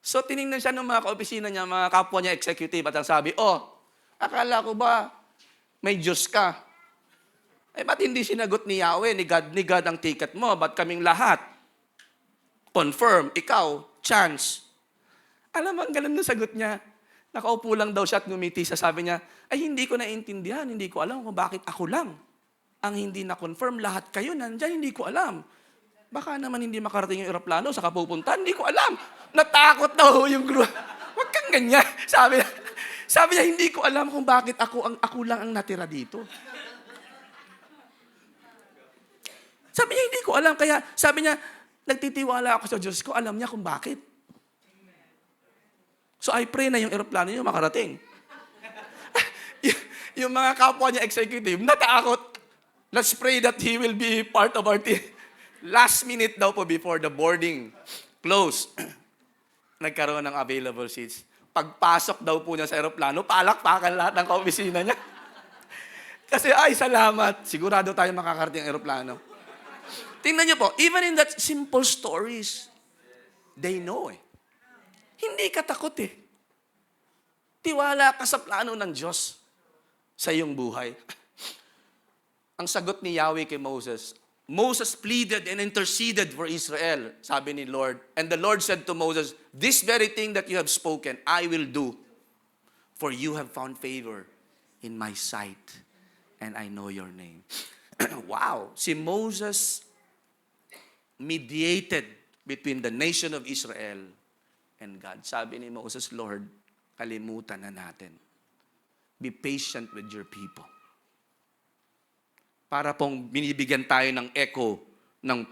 So, tinignan siya ng mga kaopisina niya, mga kapwa niya executive, at ang sabi, akala ko ba may Diyos ka? Ba't hindi sinagot ni Yahweh, ni God ang ticket mo? Ba't kaming lahat? Confirm, ikaw, chance. Alam mo, ang galing na sagot niya. Nakaupo lang daw siya at ngumiti siya. Sabi niya, hindi ko naintindihan, hindi ko alam kung bakit ako lang ang hindi na-confirm. Lahat kayo nandyan, hindi ko alam. Baka naman hindi makarating yung eroplano sa kapupuntan, hindi ko alam. Natakot daw yung group. Huwag kang ganyan. Sabi niya, hindi ko alam kung bakit ako lang ang natira dito. Sabi niya, hindi ko alam. Kaya sabi niya, nagtitiwala ako sa Diyos ko, alam niya kung bakit. So I pray na yung eroplano niyo makarating. Yung mga kapwa niya executive, natakot. Let's pray that he will be part of our team. Last minute daw po before the boarding close, nagkaroon ng available seats. Pagpasok daw po niya sa eroplano, palakpakan lahat ng kaopisina niya. Kasi, salamat. Sigurado tayo makakarating ang eroplano. Tingnan niyo po, even in that simple stories, they know Hindi ka takot Tiwala ka sa plano ng Diyos sa iyong buhay. Ang sagot ni Yahweh kay Moses, Moses pleaded and interceded for Israel, sabi ni Lord. And the Lord said to Moses, this very thing that you have spoken, I will do. For you have found favor in my sight, and I know your name. Wow! Si Moses mediated between the nation of Israel and God. Sabi ni Moses, Lord, kalimutan na natin. Be patient with your people. Para pong binibigyan tayo ng echo, ng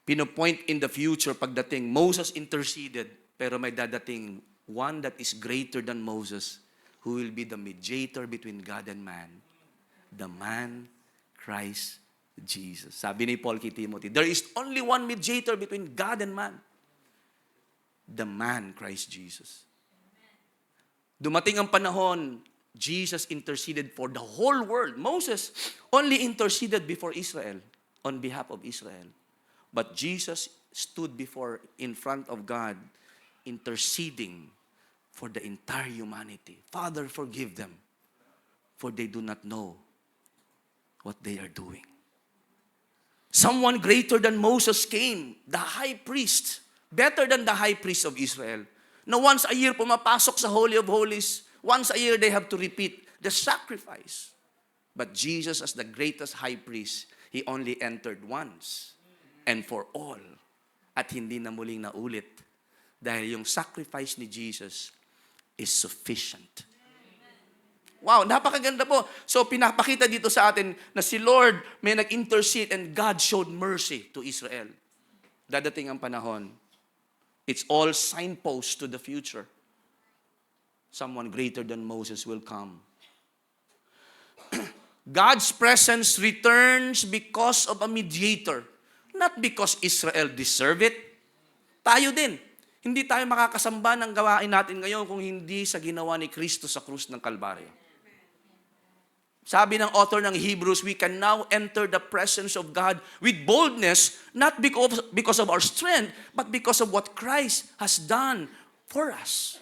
pinopoint in the future pagdating. Moses interceded, pero may dadating one that is greater than Moses, who will be the mediator between God and man. The man, Christ Jesus. Sabi ni Paul kay Timothy, there is only one mediator between God and man. The man, Christ Jesus. Dumating ang panahon, Jesus interceded for the whole world. Moses only interceded before Israel, on behalf of Israel. But Jesus stood in front of God, interceding for the entire humanity. Father, forgive them, for they do not know what they are doing. Someone greater than Moses came, the high priest, better than the high priest of Israel. Na once a year pumapasok sa Holy of Holies, once a year they have to repeat the sacrifice. But Jesus, as the greatest high priest, He only entered once and for all. At hindi na muling naulit. Dahil yung sacrifice ni Jesus is sufficient. Wow, napakaganda po. So pinapakita dito sa atin na si Lord may nag-intercede and God showed mercy to Israel. Dadating ang panahon. It's all signposts to the future. Someone greater than Moses will come. God's presence returns because of a mediator. Not because Israel deserve it. Tayo din. Hindi tayo makakasamba ng gawain natin ngayon kung hindi sa ginawa ni Kristo sa krus ng Kalbaryo. Sabi ng author ng Hebrews, we can now enter the presence of God with boldness, not because of our strength, but because of what Christ has done for us.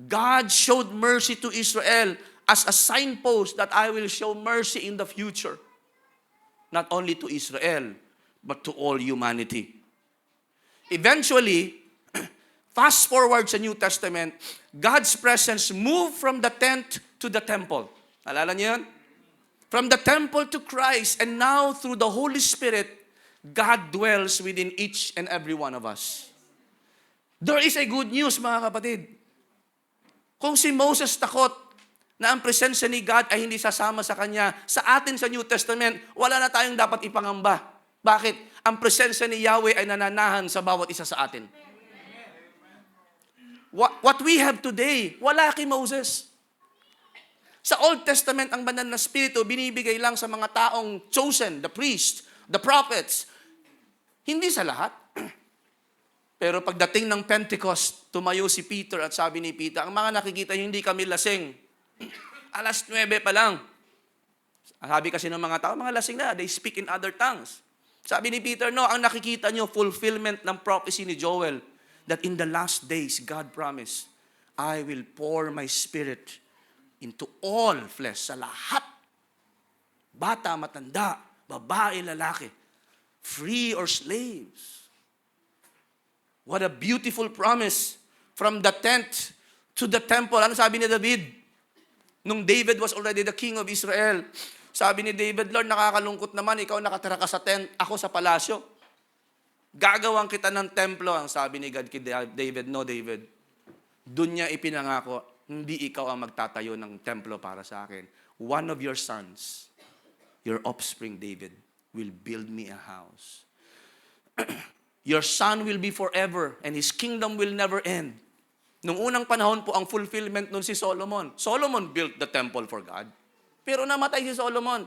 God showed mercy to Israel as a signpost that I will show mercy in the future. Not only to Israel, but to all humanity. Eventually, fast forward sa New Testament, God's presence moved from the tent to the temple. Alala niyo yun? From the temple to Christ, and now through the Holy Spirit, God dwells within each and every one of us. There is a good news, mga kapatid. Kung si Moses takot na ang presensya ni God ay hindi sasama sa kanya, sa atin sa New Testament, wala na tayong dapat ipangamba. Bakit? Ang presensya ni Yahweh ay nananahan sa bawat isa sa atin. What we have today, wala kay Moses. Sa Old Testament, ang banal na spirito binibigay lang sa mga taong chosen, the priest, the prophets. Hindi sa lahat. Pero pagdating ng Pentecost, tumayo si Peter at sabi ni Peter, ang mga nakikita niyo, hindi kami lasing. 9:00 pa lang. Sabi kasi ng mga tao, mga lasing na, they speak in other tongues. Sabi ni Peter, no, ang nakikita niyo, fulfillment ng prophecy ni Joel, that in the last days, God promised, I will pour my spirit into all flesh, sa lahat. Bata, matanda, babae, lalaki, free or slaves. What a beautiful promise. From the tent to the temple. Ano sabi ni David? Nung David was already the king of Israel. Sabi ni David, Lord, nakakalungkot naman, ikaw nakatira ka sa tent, ako sa palasyo. Gagawang kita ng templo, ang sabi ni God kay David. No, David. Doon niya ipinangako, hindi ikaw ang magtatayo ng templo para sa akin. One of your sons, your offspring, David, will build me a house. Your son will be forever, and his kingdom will never end. Nung unang panahon po, ang fulfillment nun si Solomon. Solomon built the temple for God. Pero namatay si Solomon.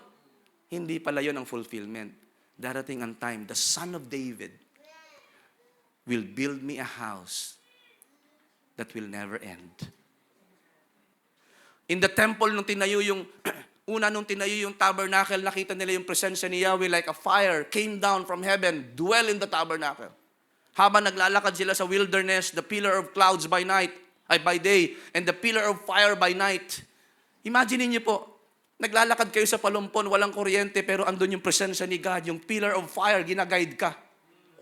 Hindi pala yun ang fulfillment. Darating ang time, the son of David will build me a house that will never end. In the temple, nung tinayo yung nung tinayo yung tabernacle, nakita nila yung presensya ni Yahweh like a fire came down from heaven, dwell in the tabernacle. Habang naglalakad sila sa wilderness, the pillar of clouds by day, and the pillar of fire by night. Imagine niyo po, Naglalakad kayo sa palumpon, walang kuryente, pero andun yung presensya ni God, yung pillar of fire, ginaguide ka.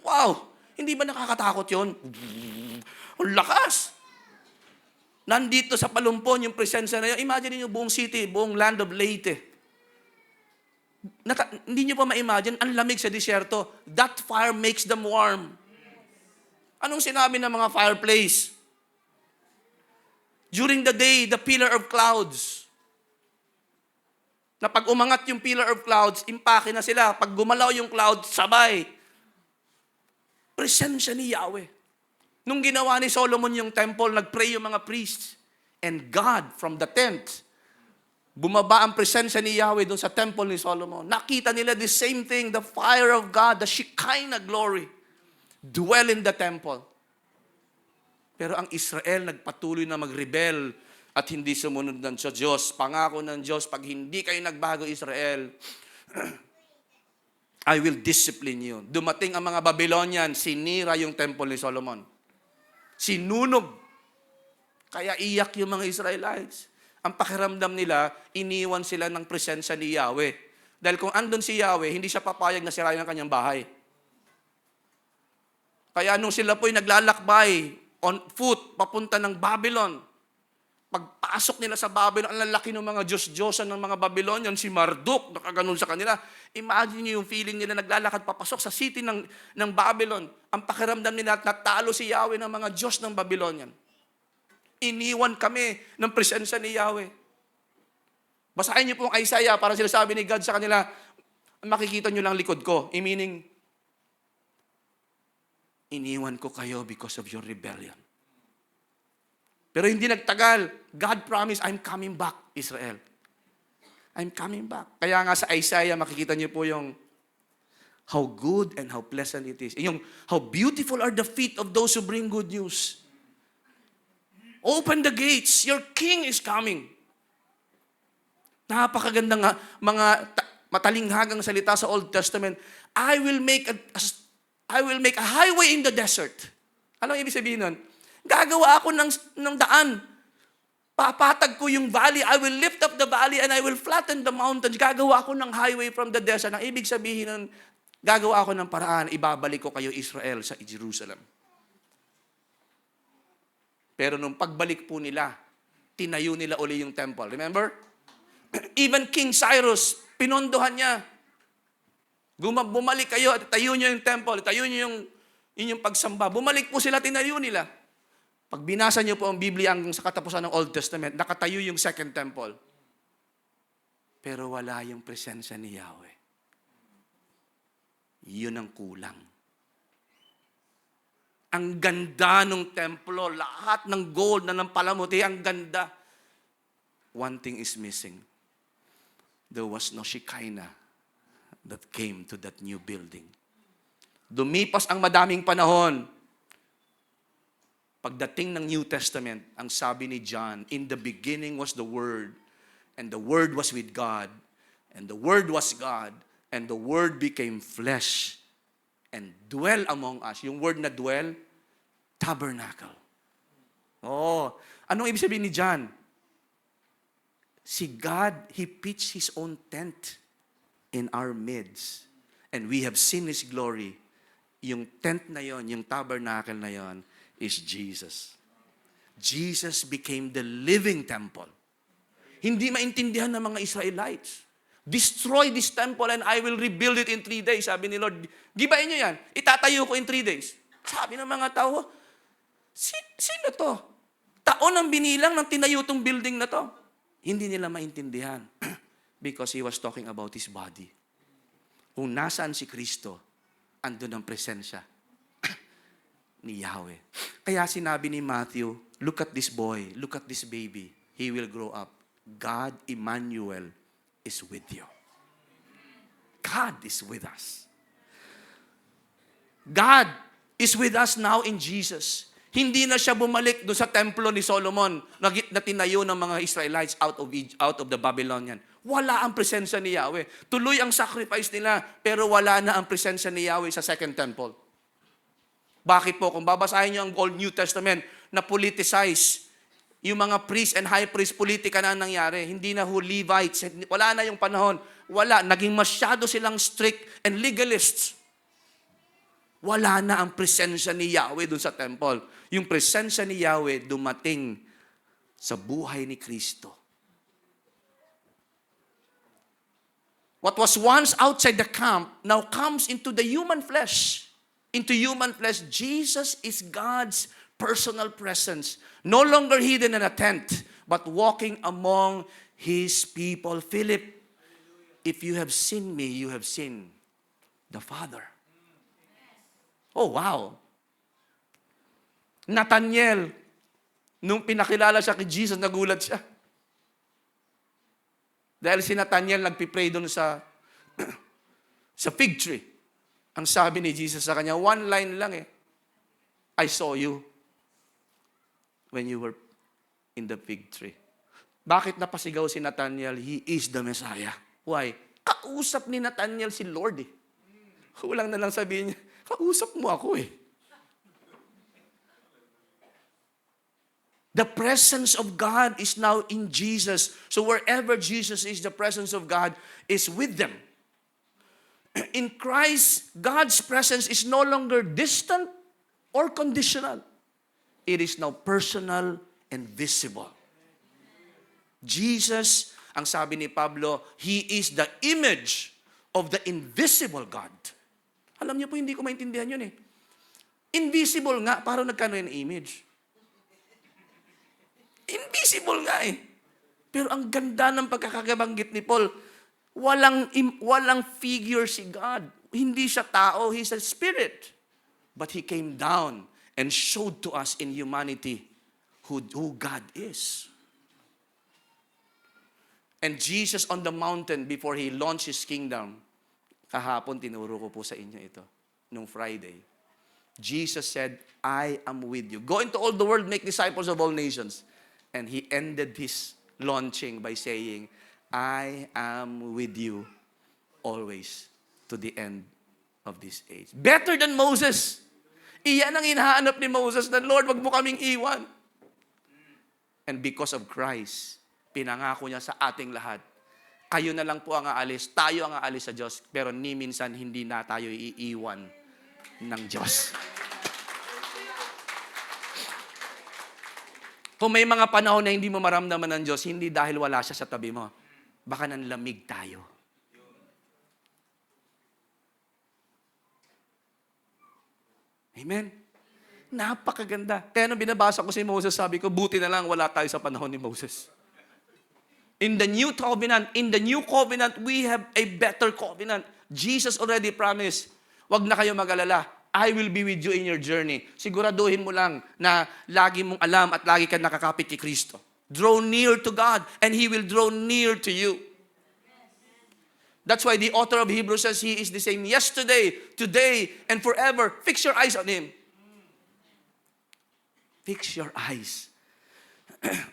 Wow! Hindi ba nakakatakot yun? Ang lakas! Nandito sa palumpon yung presensya na yun. Imagine niyo buong city, buong land of Leyte. Hindi niyo pa ma-imagine, ang lamig sa disyerto. That fire makes them warm. Anong sinabi ng mga fireplace? During the day, the pillar of clouds. Na pag umangat yung pillar of clouds, impake na sila. Pag gumalaw yung cloud, sabay. Presensya ni Yahweh. Nung ginawa ni Solomon yung temple, nagpray yung mga priests. And God, from the tent, bumaba ang presensya ni Yahweh doon sa temple ni Solomon. Nakita nila the same thing, the fire of God, the Shekinah glory, dwell in the temple. Pero ang Israel nagpatuloy na mag-rebel at hindi sumunod sa Diyos. Pangako ng Diyos, pag hindi kayo nagbago Israel, I will discipline you. Dumating ang mga Babylonian, sinira yung temple ni Solomon. Sinunog. Kaya iyak yung mga Israelites. Ang pakiramdam nila, iniwan sila ng presensya ni Yahweh. Dahil kung andun si Yahweh, hindi siya papayag na sirayan ang kanyang bahay. Kaya nung sila po'y naglalakbay on foot, papunta ng Babylon, pagpasok nila sa Babylon, ang lalaki ng mga Diyos-Diyosan ng mga Babylonian, si Marduk, nakaganon sa kanila. Imagine niyo yung feeling nila, naglalakad papasok sa city ng Babylon. Ang pakiramdam nila, natalo si Yahweh ng mga Diyos ng Babylonian. Iniwan kami ng presensya ni Yahweh. Basahin niyo po ang Isaiah, para sila sabi ni God sa kanila, makikita niyo lang likod ko. Meaning, iniwan ko kayo because of your rebellion. Pero hindi nagtagal. God promised, I'm coming back, Israel. I'm coming back. Kaya nga sa Isaiah, makikita niyo po yung how good and how pleasant it is. Yung how beautiful are the feet of those who bring good news. Open the gates. Your king is coming. Napakaganda nga, mga matalinghagang salita sa Old Testament. I will make a highway in the desert. Ano ibig sabihin nun? Gagawa ako ng daan. Papatag ko yung valley. I will lift up the valley and I will flatten the mountains. Gagawa ako ng highway from the desert. Ang ibig sabihin nun, gagawa ako ng paraan. Ibabalik ko kayo Israel sa Jerusalem. Pero nung pagbalik po nila, tinayo nila uli yung temple. Remember? Even King Cyrus, pinondohan niya. Bumalik kayo at tayo niyo yung temple. Tayo niyo yung inyong pagsamba. Bumalik po sila, tinayo nila. Pag binasa niyo po ang Biblia hanggang sa katapusan ng Old Testament, nakatayo yung second temple. Pero wala yung presensya ni Yahweh. Yun ang kulang. Ang ganda ng templo, lahat ng gold na ng palamuti, ang ganda. One thing is missing. There was no Shekinah that came to that new building. Dumipas ang madaming panahon. Pagdating ng New Testament, ang sabi ni John, in the beginning was the Word, and the Word was with God, and the Word was God, and the Word became flesh, and dwell among us. Yung word na dwell, tabernacle. Oh, anong ibig sabihin ni John? Si God, He pitched His own tent in our midst, and we have seen His glory. Yung tent na yon, yung tabernacle na yon, is Jesus. Jesus became the living temple. Hindi maintindihan ng mga Israelites. Destroy this temple and I will rebuild it in 3 days. Sabi ni Lord, gibain nyo yan. Itatayo ko in 3 days. Sabi ng mga tao, sino to? Taon ang binilang ng tinayo tong building na to. Hindi nila maintindihan. Because He was talking about His body. Kung nasaan si Kristo, andun ang presensya ni Yahweh. Kaya sinabi ni Matthew, look at this boy, look at this baby. He will grow up. God, Emmanuel, is with you. God is with us. God is with us now in Jesus. Hindi na siya bumalik doon sa templo ni Solomon na tinayo ng mga Israelites out of the Babylonian. Wala ang presensya ni Yahweh. Tuloy ang sacrifice nila, pero wala na ang presensya ni Yahweh sa second temple. Bakit po? Kung babasahin niyo ang Old New Testament na politicize, Yung mga priest and high priest, politika na ang nangyari. Hindi na Levites. Wala na yung panahon. Wala. Naging masyado silang strict and legalists. Wala na ang presensya ni Yahweh dun sa temple. Yung presensya ni Yahweh dumating sa buhay ni Kristo. What was once outside the camp now comes into the human flesh. Into human flesh, Jesus is God's personal presence. No longer hidden in a tent, but walking among His people. Philip, if you have seen me, you have seen the Father. Oh, wow. Nathaniel, nung pinakilala siya kay Jesus, nagulat siya. Dahil si Nathaniel nagpipray doon sa fig tree. Ang sabi ni Jesus sa kanya, one line lang I saw you when you were in the fig tree. Bakit napasigaw si Nathaniel? He is the Messiah. Why? Kausap ni Nathaniel si Lord Kulang na lang sabihin niya, kausap mo ako The presence of God is now in Jesus. So wherever Jesus is, the presence of God is with them. In Christ, God's presence is no longer distant or conditional. It is now personal and visible. Jesus, ang sabi ni Pablo, He is the image of the invisible God. Alam niyo po, hindi ko maintindihan yun Invisible nga, parang nagkano yung image. Invisible nga Pero ang ganda ng pagkakabanggit ni Paul, walang figure si God. Hindi siya tao, He's a spirit. But He came down and showed to us in humanity who God is. And Jesus on the mountain before He launched His kingdom, kahapon tinuro ko po sa inyo ito, nung Friday. Jesus said, I am with you. Go into all the world, make disciples of all nations. And He ended His launching by saying, I am with you always to the end of this age. Better than Moses. Iyan ang hinahanap ni Moses na, Lord, wag mo kaming iwan. And because of Christ, pinangako niya sa ating lahat, kayo na lang po ang aalis, tayo ang aalis sa Diyos, pero ni minsan hindi na tayo iiwan ng Diyos. Kung may mga panahon na hindi mo maramdaman ng Diyos, hindi dahil wala siya sa tabi mo. Baka nanlamig tayo. Amen? Napakaganda. Kaya nung binabasa ko si Moses, sabi ko, buti na lang wala tayo sa panahon ni Moses. In the new covenant, we have a better covenant. Jesus already promised, wag na kayo mag-alala. I will be with you in your journey. Siguraduhin mo lang na lagi mong alam at lagi kang nakakapit kay Kristo. Draw near to God and He will draw near to you. That's why the author of Hebrews says He is the same yesterday, today, and forever. Fix your eyes on Him. Fix your eyes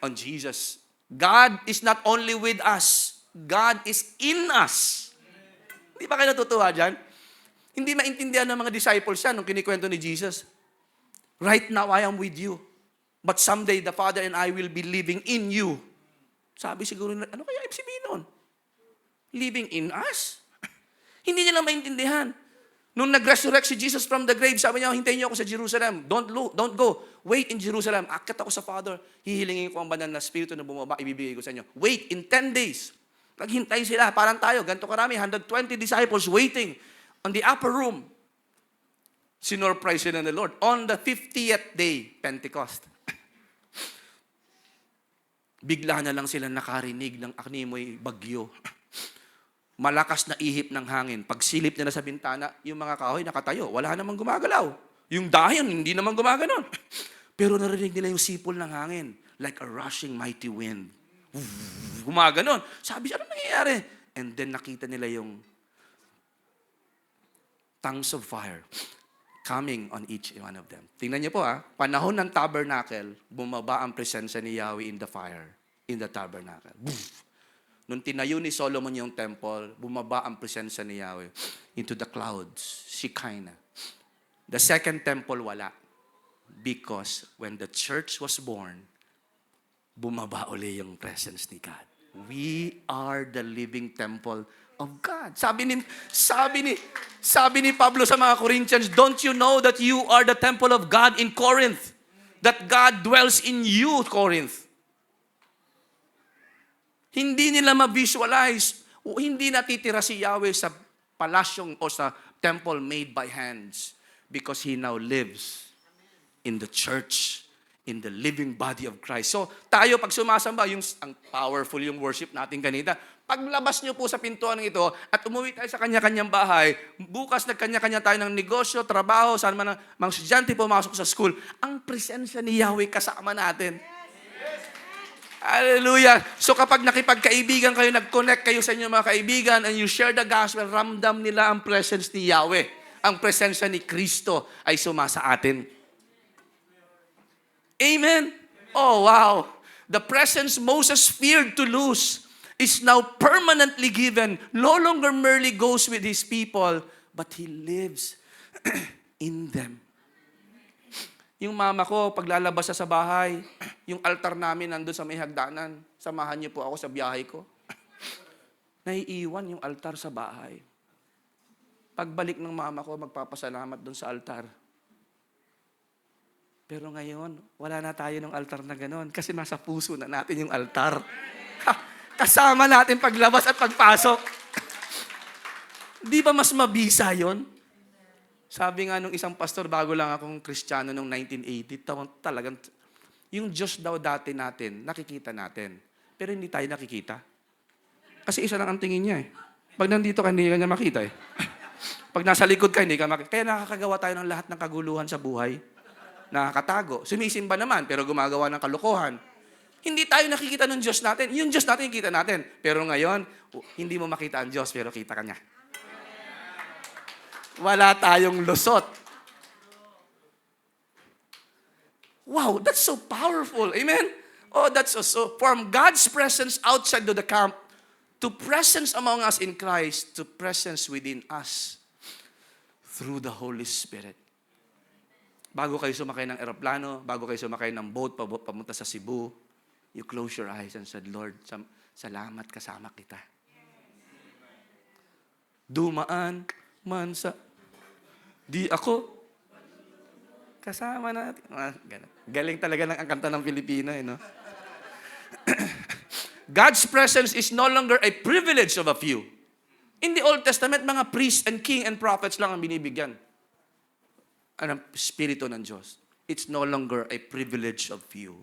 on Jesus. God is not only with us, God is in us. Hindi ba kayo natutuwa dyan? Hindi maintindihan ng mga disciples yan nung kinikwento ni Jesus. Right now, I am with you. But someday, the Father and I will be living in you. Sabi siguro, ano kaya ibig sabihin nun? Living in us? Hindi nila maintindihan. Nung nag-resurrect si Jesus from the grave, sabi niya, hintayin niyo ako sa Jerusalem. Don't go. Wait in Jerusalem. Akit ako sa Father. Hihilingin ko ang banal na spirito na bumaba, ibibigay ko sa inyo. Wait in 10 days. Naghintay sila. Parang tayo, ganito karami, 120 disciples waiting on the upper room. Sinurprise sila ng Lord. On the 50th day, Pentecost. Bigla na lang sila nakarinig ng animoy bagyo. Malakas na ihip ng hangin. Pag silip nila sa bintana, yung mga kahoy nakatayo. Wala namang gumagalaw. Yung dayon, hindi namang gumaganon. Pero narinig nila yung sipol ng hangin. Like a rushing mighty wind. Gumaganon. Sabi siya, ano nangyayari? And then nakita nila yung tongues of fire coming on each one of them. Tingnan niyo po panahon ng tabernacle, bumaba ang presensya ni Yahweh in the fire, in the tabernacle. Nung tinayo ni Solomon yung temple, bumaba ang presensya ni Yahweh into the clouds, Shekinah. The second temple, wala. Because when the church was born, bumaba uli yung presence ni God. We are the living temple of God. Sabi ni Pablo sa mga Corinthians, don't you know that you are the temple of God in Corinth? That God dwells in you, Corinth. Hindi nila ma-visualize, hindi natitira si Yahweh sa palasyong o sa temple made by hands because He now lives in the church, in the living body of Christ. So, tayo pag sumasamba, ang powerful yung worship natin kanina. Paglabas nyo po sa pintuan ng ito at umuwi tayo sa kanya-kanyang bahay, bukas nagkanya-kanya tayo ng negosyo, trabaho, saan man ang mga estudyante pumasok sa school, ang presensya ni Yahweh kasama natin. Hallelujah. So kapag nakipagkaibigan kayo, nag-connect kayo sa inyong mga kaibigan, and you share the gospel, ramdam nila ang presence ni Yahweh. Ang presensya ni Kristo ay sumasa atin. Amen? Oh, wow. The presence Moses feared to lose is now permanently given. No longer merely goes with his people, but he lives in them. Yung mama ko, paglalabas sa bahay, yung altar namin nandun sa may hagdanan. Samahan niyo po ako sa biyahe ko. Naiiwan yung altar sa bahay. Pagbalik ng mama ko, magpapasalamat dun sa altar. Pero ngayon, wala na tayo ng altar na gano'n kasi nasa puso na natin yung altar. Kasama natin paglabas at pagpasok. Di ba mas mabisa yon? Sabi nga nung isang pastor, bago lang akong Kristiyano noong 1980, talagang, yung Diyos daw dati natin, nakikita natin. Pero hindi tayo nakikita. Kasi isa lang ang tingin niya eh. Pag nandito ka, hindi ka niya makita eh. Pag nasa likod ka, hindi ka makita. Kaya nakakagawa tayo ng lahat ng kaguluhan sa buhay. Nakakatago. Sumisimba naman, pero gumagawa ng kalokohan. Hindi tayo nakikita ng Diyos natin. Yung Diyos natin, kita natin. Pero ngayon, hindi mo makita ang Diyos, pero kita ka niya. Wala tayong lusot. Wow, that's so powerful. Amen? Oh, that's so from God's presence outside of the camp to presence among us in Christ to presence within us through the Holy Spirit. Bago kayo sumakay ng eroplano, bago kayo sumakay ng boat papunta sa Cebu, you close your eyes and said, Lord, salamat kasama kita. Dumaan man sa di ako kasama natin. Galing talaga ng ang kanta ng Pilipino, no? God's presence is no longer a privilege of a few. In the Old Testament, mga priests and king and prophets lang ang binibigyan. Ang Espiritu ng Diyos. It's no longer a privilege of few.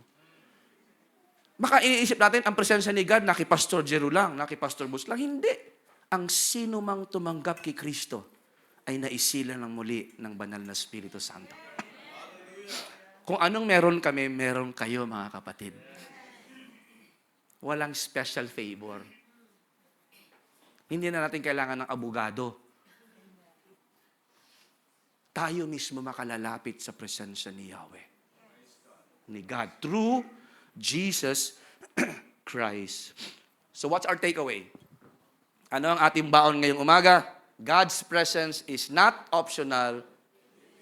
Baka iniisip natin, ang presensya ni God, nakipastor Jeru lang, nakipastor Bus lang. Hindi. Ang sino mang tumanggap kay Kristo ay naisilan ng muli ng banal na Espiritu Santo. Kung anong meron kami, meron kayo mga kapatid. Walang special favor. Hindi na natin kailangan ng abogado. Tayo mismo makalalapit sa presensya ni Yahweh. Ni God. Through Jesus Christ. So what's our takeaway? Ano ang ating baon ngayong umaga? God's presence is not optional,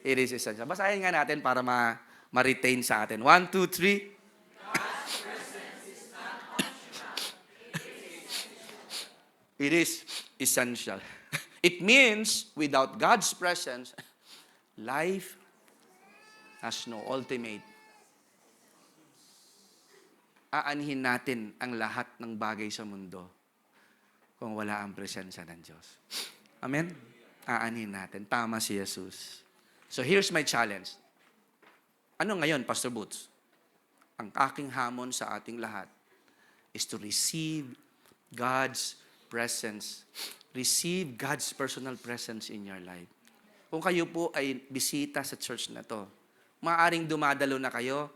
it is essential. Basahin nga natin para ma-retain sa atin. 1, 2, 3. God's presence is not optional, It is essential. It means, without God's presence, life has no ultimate. Aanhin natin ang lahat ng bagay sa mundo kung wala ang presensya ng Diyos. Amen? Aanhin natin. Tama si Jesus. So here's my challenge. Ano ngayon, Pastor Boots? Ang aking hamon sa ating lahat is to receive God's presence. Receive God's personal presence in your life. Kung kayo po ay bisita sa church na to, maaaring dumadalo na kayo,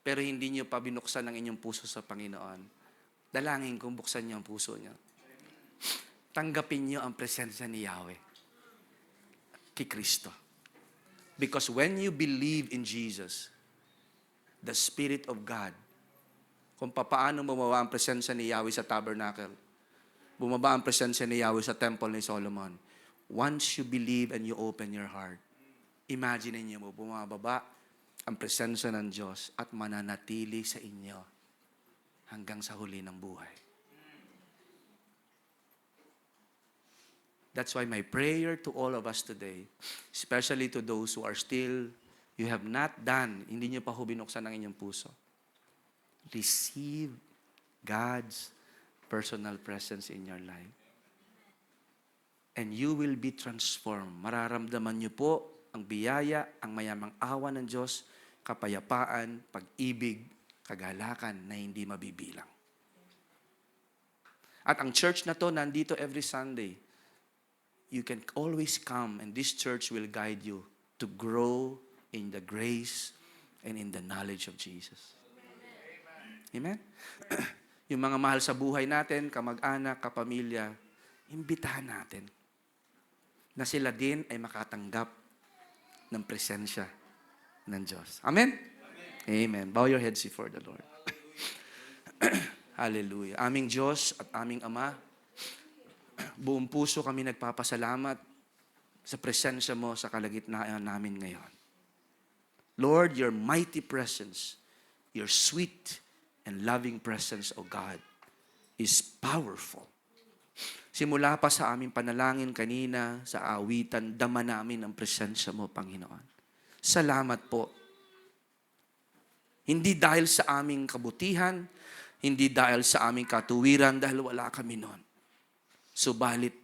pero hindi nyo pa binuksan ang inyong puso sa Panginoon. Dalangin kung buksan nyo ang puso nyo. Tanggapin nyo ang presensya ni Yahweh kay Kristo. Because when you believe in Jesus, the Spirit of God, kung paano bumaba ang presensya ni Yahweh sa tabernacle, bumaba ang presensya ni Yahweh sa temple ni Solomon, once you believe and you open your heart, imagine niyo mo, bumababa ang presensya ng Diyos at mananatili sa inyo. hanggang sa huli ng buhay. That's why my prayer to all of us today, especially to those who are still, you have not done, hindi nyo pa ho binuksan ang inyong puso. Receive God's personal presence in your life. And you will be transformed. Mararamdaman nyo po ang biyaya, ang mayamang awa ng Diyos, kapayapaan, pag-ibig, kagalakan na hindi mabibilang. At ang church na to, nandito every Sunday. You can always come and this church will guide you to grow in the grace and in the knowledge of Jesus. Amen? Yung mga mahal sa buhay natin, kamag-anak, kapamilya, imbitahan natin na sila din ay makatanggap ng presensya ng Diyos. Amen? Amen. Bow your heads before the Lord. Hallelujah. Aming Diyos at aming Ama, buong puso kami nagpapasalamat sa presensya mo sa kalagitnaan namin ngayon. Lord, your mighty presence, your sweet and loving presence, O God, is powerful. Simula pa sa aming panalangin kanina, sa awitan, dama namin ang presensya mo, Panginoon. Salamat po. Hindi dahil sa aming kabutihan, hindi dahil sa aming katuwiran, dahil wala kami noon. Subalit,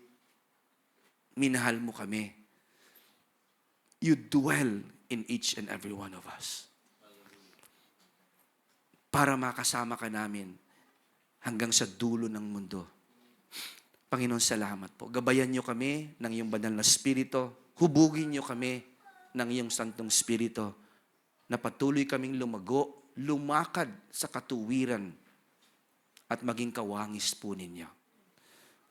minahal mo kami. You dwell in each and every one of us. Para makasama ka namin hanggang sa dulo ng mundo. Panginoon, salamat po. Gabayan niyo kami ng iyong banal na Espiritu. Hubugin niyo kami ng iyong Santong Espiritu na patuloy kaming lumago, lumakad sa katuwiran at maging kawangis po ninyo.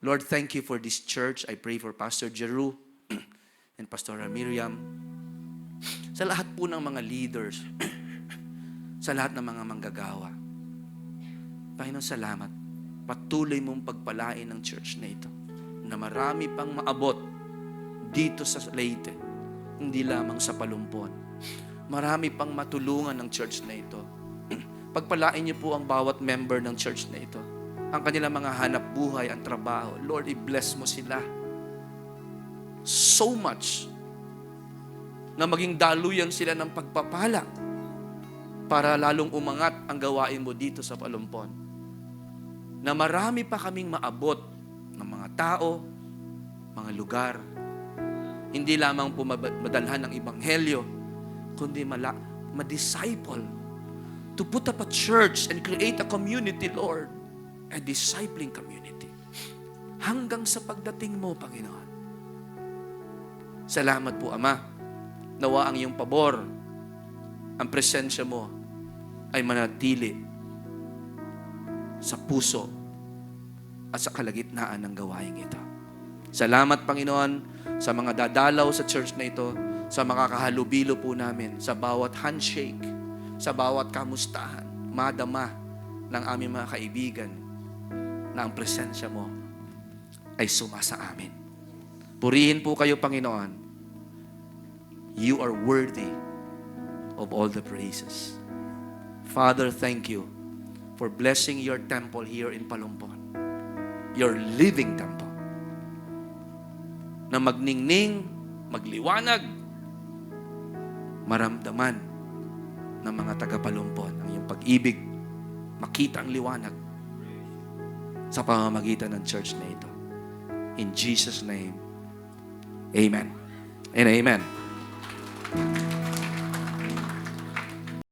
Lord, thank you for this church. I pray for Pastor Jeru and Pastor Miriam. Sa lahat po ng mga leaders, sa lahat ng mga manggagawa. Panginoon, salamat. Patuloy mong pagpalain ng church na ito na marami pang maabot dito sa Leyte, hindi lamang sa Palumpon. Marami pang matulungan ng church na ito. Pagpalain niyo po ang bawat member ng church na ito. Ang kanilang mga hanap buhay, ang trabaho. Lord, i-bless mo sila so much na maging daluyan sila ng pagpapala para lalong umangat ang gawain mo dito sa Palumpon. Na marami pa kaming maabot ng mga tao, mga lugar. Hindi lamang po madalhan ng Ebanghelyo, kundi ma-disciple. To put up a church and create a community, Lord. A discipling community. Hanggang sa pagdating mo, Panginoon. Salamat po, Ama. Nawa ang iyong pabor, ang presensya mo ay manatili sa puso at sa kalagitnaan ng gawain ito. Salamat, Panginoon, sa mga dadalaw sa church na ito, sa mga kahalubilo po namin, sa bawat handshake, sa bawat kamustahan, madama ng aming mga kaibigan na ang presensya mo ay sumasa amin. Purihin po kayo, Panginoon. You are worthy of all the praises. Father, thank you for blessing your temple here in Palumpon. Your living temple. Na magningning, magliwanag, maramdaman ng mga taga-Palumpon ang iyong pag-ibig, makita ang liwanag sa pamamagitan ng church na ito. In Jesus' name, amen and amen.